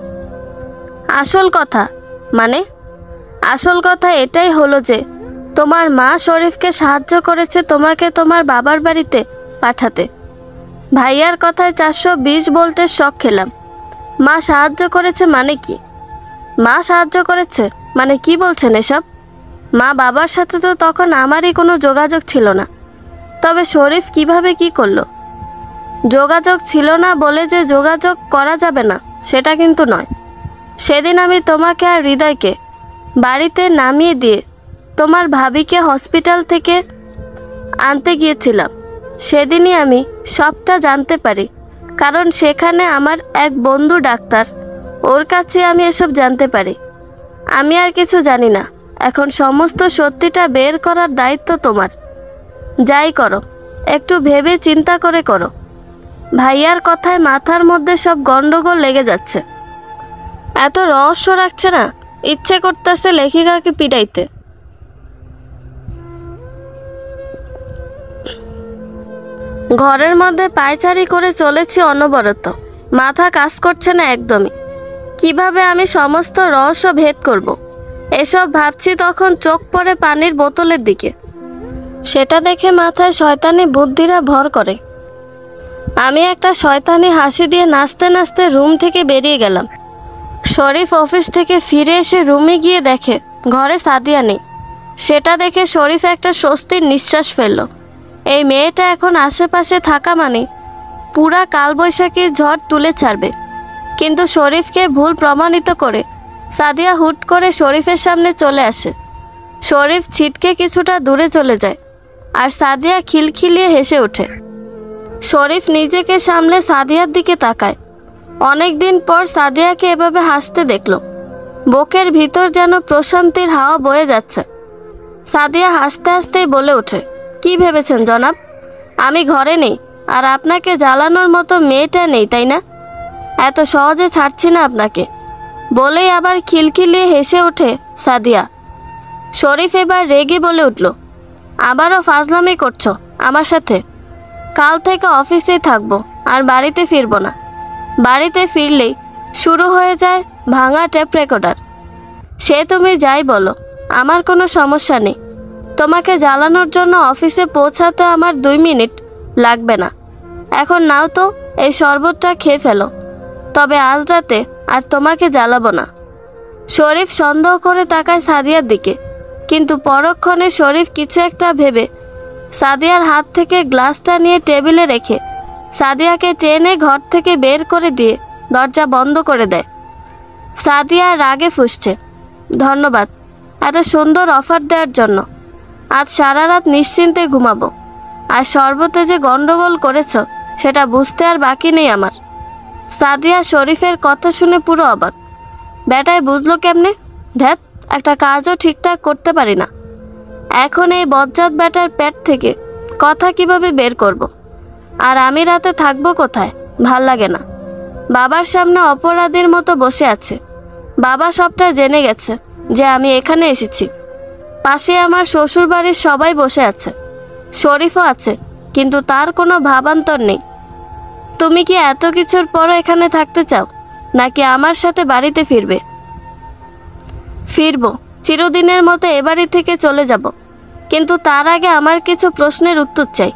আসল কথা মানে? আসল কথা এটাই হলো যে তোমার মা শরীফকে সাহায্য করেছে তোমাকে তোমার বাবার বাড়িতে পাঠাতে। ভাইয়ার কথায় 420 ভোল্টের শক খেলাম। মা সাহায্য করেছে মানে কি? মা সাহায্য করেছে মানে কি বলছেন এসব? মা বাবার সাথে তো তখন আমারই কোনো যোগাযোগ ছিল না। তবে শরীফ কিভাবে কি করলো? যোগাযোগ ছিল না বলে যে যোগাযোগ করা যাবে না সেটা কিন্তু নয়। সেদিন আমি তোমাকে আর হৃদয়কে বাড়িতে নামিয়ে দিয়ে তোমার ভাবিকে হসপিটাল থেকে আনতে গিয়েছিলাম। সেদিনই আমি সবটা জানতে পারি, কারণ সেখানে আমার এক বন্ধু ডাক্তার, ওর কাছে আমি এসব জানতে পারি। আমি আর কিছু জানি না। এখন সমস্ত সত্যিটা বের করার দায়িত্ব তোমার। যাই করো একটু ভেবে চিন্তা করে করো। ভাইয়ার কথায় মাথার মধ্যে সব গন্ডগোল লেগে যাচ্ছে। এত রহস্য রাখছে না, ইচ্ছে করতেছে লেখিকাকে পিটাইতে। ঘরের মধ্যে পায়চারি করে চলেছি অনবরত, মাথা কাজ করছে না একদমই। কিভাবে আমি সমস্ত রহস্য ভেদ করব, এসব ভাবছি তখন চোখ পড়ে পানির বোতলের দিকে। সেটা দেখে মাথায় শয়তানি বুদ্ধিরা ভর করে। আমি একটা শয়তানি হাসি দিয়ে নাচতে নাচতে রুম থেকে বেরিয়ে গেলাম। শরীফ অফিস থেকে ফিরে এসে রুমে গিয়ে দেখে ঘরে সাদিয়া নেই। সেটা দেখে শরীফ একটা স্বস্তির নিঃশ্বাস ফেলল। এই মেয়েটা এখন আশেপাশে থাকা মানে পুরা কালবৈশাখীর ঝড় তুলে ছাড়বে। কিন্তু শরীফকে ভুল প্রমাণিত করে সাদিয়া হুট করে শরীফের সামনে চলে আসে। শরীফ ছিটকে কিছুটা দূরে চলে যায়, আর সাদিয়া খিলখিলিয়ে হেসে ওঠে। শরীফ নিজেকে সামলে সাদিয়ার দিকে তাকায়। অনেক দিন পর সাদিয়াকে এভাবে হাসতে দেখল। বুকের ভিতর যেন প্রশান্তির হাওয়া বয়ে যাচ্ছে। সাদিয়া হাসতে হাসতেই বলে ওঠে, কি ভেবেছেন জনাব, আমি ঘরে নেই আর আপনাকে জ্বালানোর মতো মেয়েটা নেই, তাই না? এত সহজে ছাড়ছি না আপনাকে। বলেই আবার খিলখিলিয়ে হেসে ওঠে সাদিয়া। শরীফ এবার রেগে বলে উঠল, আবারও ফাজলামি করছো আমার সাথে? কাল থেকে অফিসেই থাকবো আর বাড়িতে ফিরবো না। বাড়িতে ফিরলেই শুরু হয়ে যায় ভাঙা টেপ রেকর্ডার। সে তুমি যাই বলো, আমার কোনো সমস্যা নেই। তোমাকে জ্বালানোর জন্য অফিসে পৌঁছাতে আমার 2 মিনিট লাগবে না। এখন নাও তো এই শরবতটা খেয়ে ফেলো, তবে আজ রাতে আর তোমাকে জ্বালাবো না। শরীফ সন্দেহ করে তাকায় সাদিয়ার দিকে, কিন্তু পরক্ষণে শরীফ কিছু একটা ভেবে সাদিয়ার হাত থেকে গ্লাসটা নিয়ে টেবিলে রেখে সাদিয়াকে টেনে ঘর থেকে বের করে দিয়ে দরজা বন্ধ করে দেয়। সাদিয়া রাগে ফুঁসছে, ধন্যবাদ এত সুন্দর অফার দেওয়ার জন্য। আজ সারা রাত নিশ্চিন্তে ঘুমাবো। আর শরবতে যে গন্ডগোল করেছ সেটা বুঝতে আর বাকি নেই আমার। সাদিয়া শরীফের কথা শুনে পুরো অবাক। বেটায় বুঝলো কেমনে? ধ্যাত, একটা কাজও ঠিকঠাক করতে পারি না। এখন এই বজ্জাত বেটার পেট থেকে কথা কিভাবে বের করব? আর আমি রাতে থাকবো কোথায়? ভাল লাগে না। বাবার সামনে অপরাধীর মতো বসে আছে। বাবা সবটা জেনে গেছে যে আমি এখানে এসেছি। পাশে আমার শ্বশুর বাড়ির সবাই বসে আছে, শরীফও আছে, কিন্তু তার কোনো ভাবান্তর নেই। তুমি কি এত কিছুর পরও এখানে থাকতে চাও, নাকি আমার সাথে বাড়িতে ফিরবে? ফিরবো, চিরদিনের মতো এ বাড়ি থেকে চলে যাব, কিন্তু তার আগে আমার কিছু প্রশ্নের উত্তর চাই।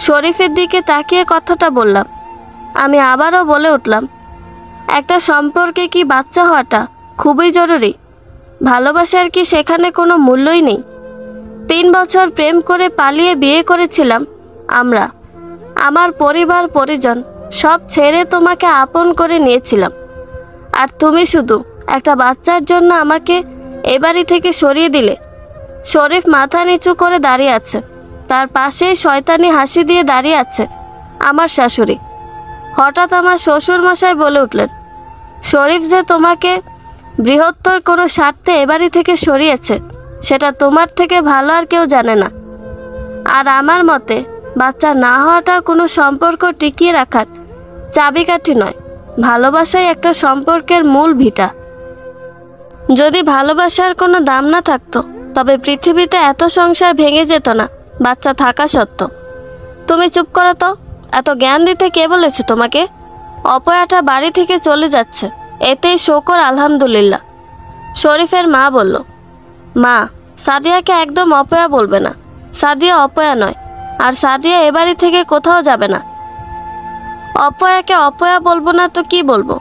শরীফের দিকে তাকিয়ে কথাটা বললাম। আমি আবারও বলে উঠলাম, একটা সম্পর্কে কি বাচ্চা হওয়াটা খুবই জরুরি? ভালোবাসার কি সেখানে কোনো মূল্যই নেই? 3 বছর প্রেম করে পালিয়ে বিয়ে করেছিলাম আমরা। আমার পরিবার পরিজন সব ছেড়ে তোমাকে আপন করে নিয়েছিলাম, আর তুমি শুধু একটা বাচ্চার জন্য আমাকে এ বাড়ি থেকে সরিয়ে দিলে। শরীফ মাথা নিচু করে দাঁড়িয়ে আছে। তার পাশেই শয়তানি হাসি দিয়ে দাঁড়িয়ে আছে আমার শাশুড়ি। হঠাৎ আমার শ্বশুর মশাই বলে উঠলেন, শরীফ যে তোমাকে বৃহত্তর কোনো স্বার্থে এ বাড়ি থেকে সরিয়েছে সেটা তোমার থেকে ভালো আর কেউ জানে না। আর আমার মতে বাচ্চা না হওয়াটা কোনো সম্পর্ক টিকিয়ে রাখার চাবিকাঠি নয়, ভালোবাসাই একটা সম্পর্কের মূল ভিটা। যদি ভালোবাসার কোনো দাম না থাকতো তবে পৃথিবীতে এত সংসার ভেঙে যেত না বাচ্চা থাকা সত্ত্বেও। তুমি চুপ করো তো, এত জ্ঞান দিতে কে বলেছে তোমাকে? অপয়াটা বাড়ি থেকে চলে যাচ্ছে, এতেই শকর আলহামদুলিল্লাহ। শরীফের মা বলল, মা, সাদিয়াকে একদম অপয়া বলবে না। সাদিয়া অপয়া নয়, আর সাদিয়া এ বাড়ি থেকে কোথাও যাবে না। অপয়াকে অপয়া বলবো না তো কি বলবো?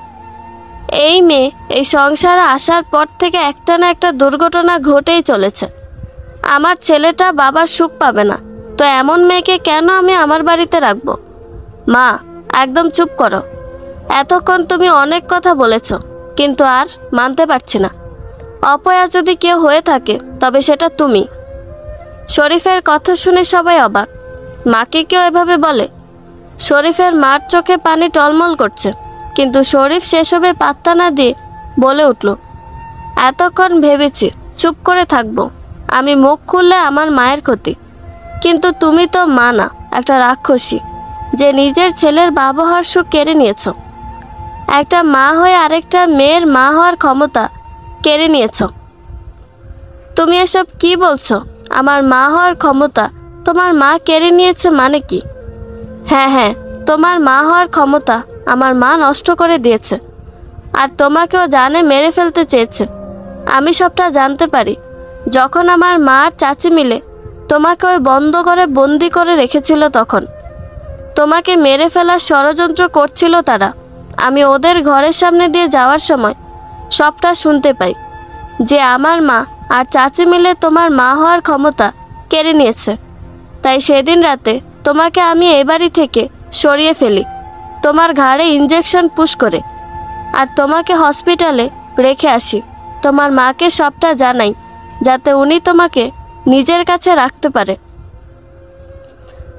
এই মেয়ে এই সংসারে আসার পর থেকে একটা না একটা দুর্ঘটনা ঘটেই চলেছে। আমার ছেলেটা বাবার সুখ পাবে না, তো এমন মেয়েকে কেন আমি আমার বাড়িতে রাখবো? মা, একদম চুপ করো। এতক্ষণ তুমি অনেক কথা বলেছ, কিন্তু আর মানতে পারছি না। অপয়া যদি কেউ হয়ে থাকে তবে সেটা তুমি। শরীফের কথা শুনে সবাই অবাক। মাকে কেউ এভাবে বলে? শরীফের মার চোখে পানি টলমল করছে, কিন্তু শরীফ সেসবে পাত্তা না দিয়ে বলে উঠল, এতক্ষণ ভেবেছি চুপ করে থাকবো, আমি মুখ খুললে আমার মায়ের ক্ষতি। কিন্তু তুমি তো মা না, একটা রাক্ষসী, যে নিজের ছেলের বাবা হওয়ার সুখ কেড়ে নিয়েছ। একটা মা হয়ে আরেকটা মেয়ের মা হওয়ার ক্ষমতা কেড়ে নিয়েছ। তুমি এসব কি বলছো? আমার মা হওয়ার ক্ষমতা তোমার মা কেড়ে নিয়েছে মানে কি? হ্যাঁ, তোমার মা হওয়ার ক্ষমতা আমার মা নষ্ট করে দিয়েছে, আর তোমাকেও জানে মেরে ফেলতে চেয়েছে। আমি সবটা জানতে পারি। যখন আমার মা আর চাচি মিলে তোমাকে ওই বন্ধ করে বন্দি করে রেখেছিল, তখন তোমাকে মেরে ফেলার ষড়যন্ত্র করছিল তারা। আমি ওদের ঘরের সামনে দিয়ে যাওয়ার সময় সবটা শুনতে পাই, যে আমার মা আর চাচি মিলে তোমার মা হওয়ার ক্ষমতা কেড়ে নিয়েছে। তাই সেদিন রাতে তোমাকে আমি এ বাড়ি থেকে সরিয়ে ফেলি, তোমার ঘাড়ে ইঞ্জেকশন পুশ করে, আর তোমাকে হসপিটালে রেখে আসি। তোমার মাকে সবটা জানাই, যাতে উনি তোমাকে নিজের কাছে রাখতে পারে,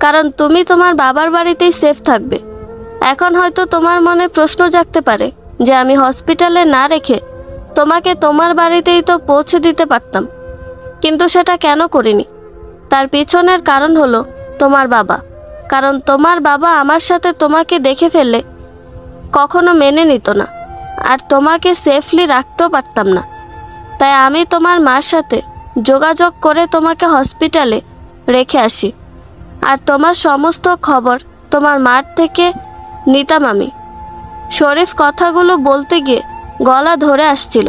কারণ তুমি তোমার বাবার বাড়িতেই সেফ থাকবে। এখন হয়তো তোমার মনে প্রশ্ন জাগতে পারে যে আমি হসপিটালে না রেখে তোমাকে তোমার বাড়িতেই তো পৌঁছে দিতে পারতাম, কিন্তু সেটা কেন করিনি? তার পিছনের কারণ হলো তোমার বাবা। কারণ তোমার বাবা আমার সাথে তোমাকে দেখে ফেললে কখনো মেনে নিত না, আর তোমাকে সেফলি রাখতেও পারতাম না। তাই আমি তোমার মার সাথে যোগাযোগ করে তোমাকে হসপিটালে রেখে আসি, আর তোমার সমস্ত খবর তোমার মার থেকে নিতাম আমি। শরীফ কথাগুলো বলতে গিয়ে গলা ধরে আসছিল,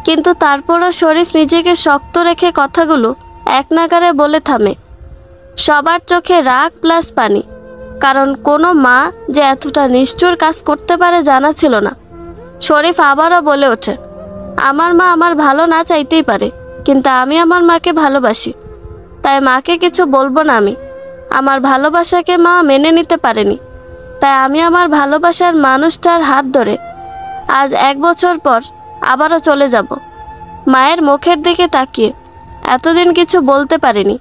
কিন্তু তারপরও শরীফ নিজেকে শক্ত রেখে কথাগুলো এক নাগারে বলে থামে। সবার চোখে রাগ প্লাস পানি, কারণ কোনো মা যে এতটা নিষ্ঠুর কাজ করতে পারে জানা ছিল না। শরীফ আবারও বলে ওঠে, আমার মা আমার ভালো না চাইতেই পারে, কিন্তু আমি আমার মাকে ভালোবাসি, তাই মাকে কিছু বলবো না। আমি আমার ভালোবাসাকে মা মেনে নিতে পারেনি, তাই আমি আমার ভালোবাসার মানুষটার হাত ধরে আজ 1 বছর পর আবারও চলে যাব। মায়ের মুখের দিকে তাকিয়ে এতদিন কিছু বলতে পারিনি,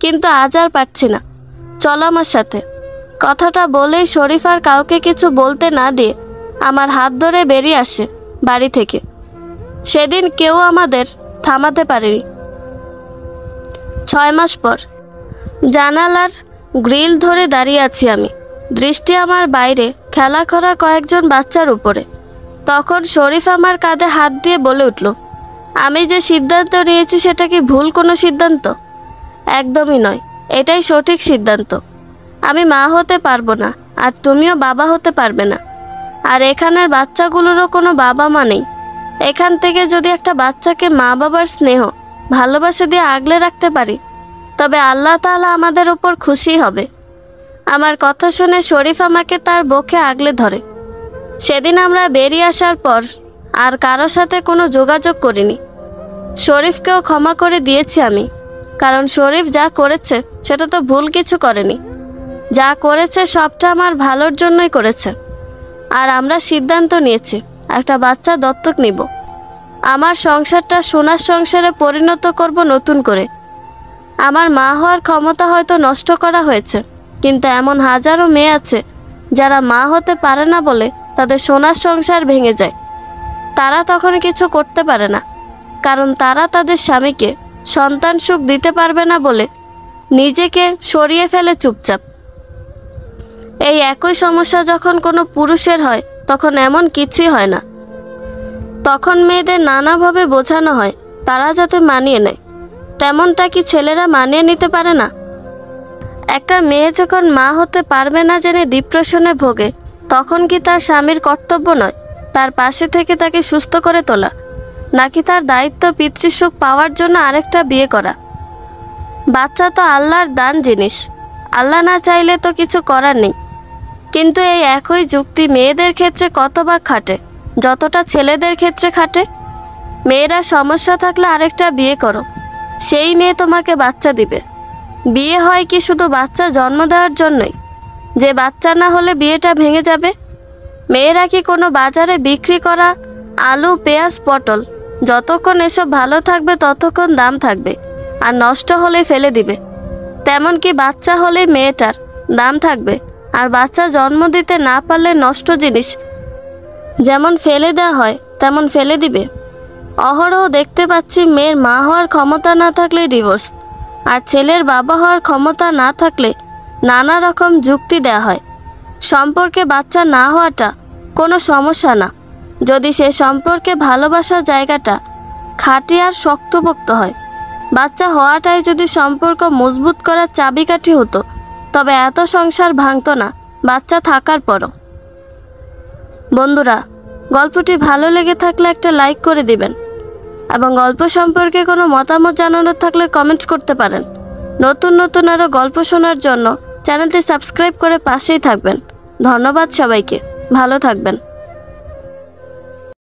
কিন্তু আজ আর পারছি না, চলো আমার সাথে। কথাটা বলেই শরীফ আর কাউকে কিছু বলতে না দিয়ে আমার হাত ধরে বেরিয়ে আসে বাড়ি থেকে। সেদিন কেউ আমাদের থামাতে পারেনি। 6 মাস পর জানালার গ্রিল ধরে দাঁড়িয়ে আছি আমি, দৃষ্টি আমার বাইরে খেলা করা কয়েকজন বাচ্চার উপরে। তখন শরীফ আমার কাঁধে হাত দিয়ে বলে উঠল, আমি যে সিদ্ধান্ত নিয়েছি সেটা কি ভুল কোনো সিদ্ধান্ত? একদমই নয়, এটাই সঠিক সিদ্ধান্ত। আমি মা হতে পারবো না, আর তুমিও বাবা হতে পারবে না। আর এখানের বাচ্চাগুলোরও কোনো বাবা মা নেই। এখান থেকে যদি একটা বাচ্চাকে মা বাবার স্নেহ ভালোবাসা দিয়ে আগলে রাখতে পারি, তবে আল্লাহ তাআলা আমাদের উপর খুশি হবে। আমার কথা শুনে শরীফ আমাকে তার বুকে আগলে ধরে। সেদিন আমরা বেরিয়ে আসার পর আর কারো সাথে কোনো যোগাযোগ করিনি। শরীফকেও ক্ষমা করে দিয়েছি আমি, কারণ শরীফ যা করেছে সেটা তো ভুল কিছু করেনি। যা করেছে সবটা আমার ভালোর জন্যই করেছে। আর আমরা সিদ্ধান্ত নিয়েছি একটা বাচ্চা দত্তক নিব। আমার সংসারটা সোনার সংসারে পরিণত করব নতুন করে। আমার মা হওয়ার ক্ষমতা হয়তো নষ্ট করা হয়েছে, কিন্তু এমন হাজারো মেয়ে আছে যারা মা হতে পারে না বলে তাদের সোনার সংসার ভেঙে যায়। তারা তখন কিছু করতে পারে না, কারণ তারা তাদের স্বামীকে সন্তান সুখ দিতে পারবে না বলে নিজেকে সরিয়ে ফেলে চুপচাপ। এই একই সমস্যা যখন কোনো পুরুষের হয় তখন এমন কিছুই হয় না। তখন মেয়েদের নানাভাবে বোঝানো হয় তারা যাতে মানিয়ে নেয়। তেমনটা কি ছেলেরা মানিয়ে নিতে পারে না? একটা মেয়ে যখন মা হতে পারবে না জেনে ডিপ্রেশনে ভোগে, তখন কি তার স্বামীর কর্তব্য নয় তার পাশে থেকে তাকে সুস্থ করে তোলা, নাকি তার দায়িত্ব পিতৃসুখ পাওয়ার জন্য আরেকটা বিয়ে করা? বাচ্চা তো আল্লাহর দান জিনিস, আল্লাহ না চাইলে তো কিছু করার নেই। কিন্তু এই একই যুক্তি মেয়েদের ক্ষেত্রে কতবার খাটে যতটা ছেলেদের ক্ষেত্রে খাটে। মেয়েরা সমস্যা থাকলে আরেকটা বিয়ে করো, সেই মেয়ে তোমাকে বাচ্চা দিবে। বিয়ে হয় কি শুধু বাচ্চা জন্ম দেওয়ার জন্যই, যে বাচ্চা না হলে বিয়েটা ভেঙে যাবে? মেয়েরা কি কোনো বাজারে বিক্রি করা আলু, পেঁয়াজ, পটল? যতক্ষণ এসব ভালো থাকবে ততক্ষণ দাম থাকবে, আর নষ্ট হলে ফেলে দিবে। তেমন কি বাচ্চা হলে মেয়েটার দাম থাকবে, আর বাচ্চা জন্ম দিতে না পারলে নষ্ট জিনিস যেমন ফেলে দেওয়া হয় তেমন ফেলে দিবে। অহরহ দেখতে পাচ্ছি মেয়ের মা হওয়ার ক্ষমতা না থাকলে ডিভোর্স, আর ছেলের বাবা হওয়ার ক্ষমতা না থাকলে নানা রকম যুক্তি দেওয়া হয়। সম্পর্কে বাচ্চা না হওয়াটা কোনো সমস্যা না, যদি সে সম্পর্কে ভালোবাসার জায়গাটা খাঁটি আর শক্তপোক্ত হয়। বাচ্চা হওয়াটাই যদি সম্পর্ক মজবুত করার চাবিকাঠি হতো, তবে এত সংসার ভাঙতো না বাচ্চা থাকার পরও। বন্ধুরা, গল্পটি ভালো লেগে থাকলে একটা লাইক করে দিবেন, এবং গল্প সম্পর্কে কোনো মতামত জানানোর থাকলে কমেন্ট করতে পারেন। নতুন নতুন আরও গল্প শোনার জন্য চ্যানেলটি সাবস্ক্রাইব করে পাশেই থাকবেন। ধন্যবাদ সবাইকে, ভালো থাকবেন।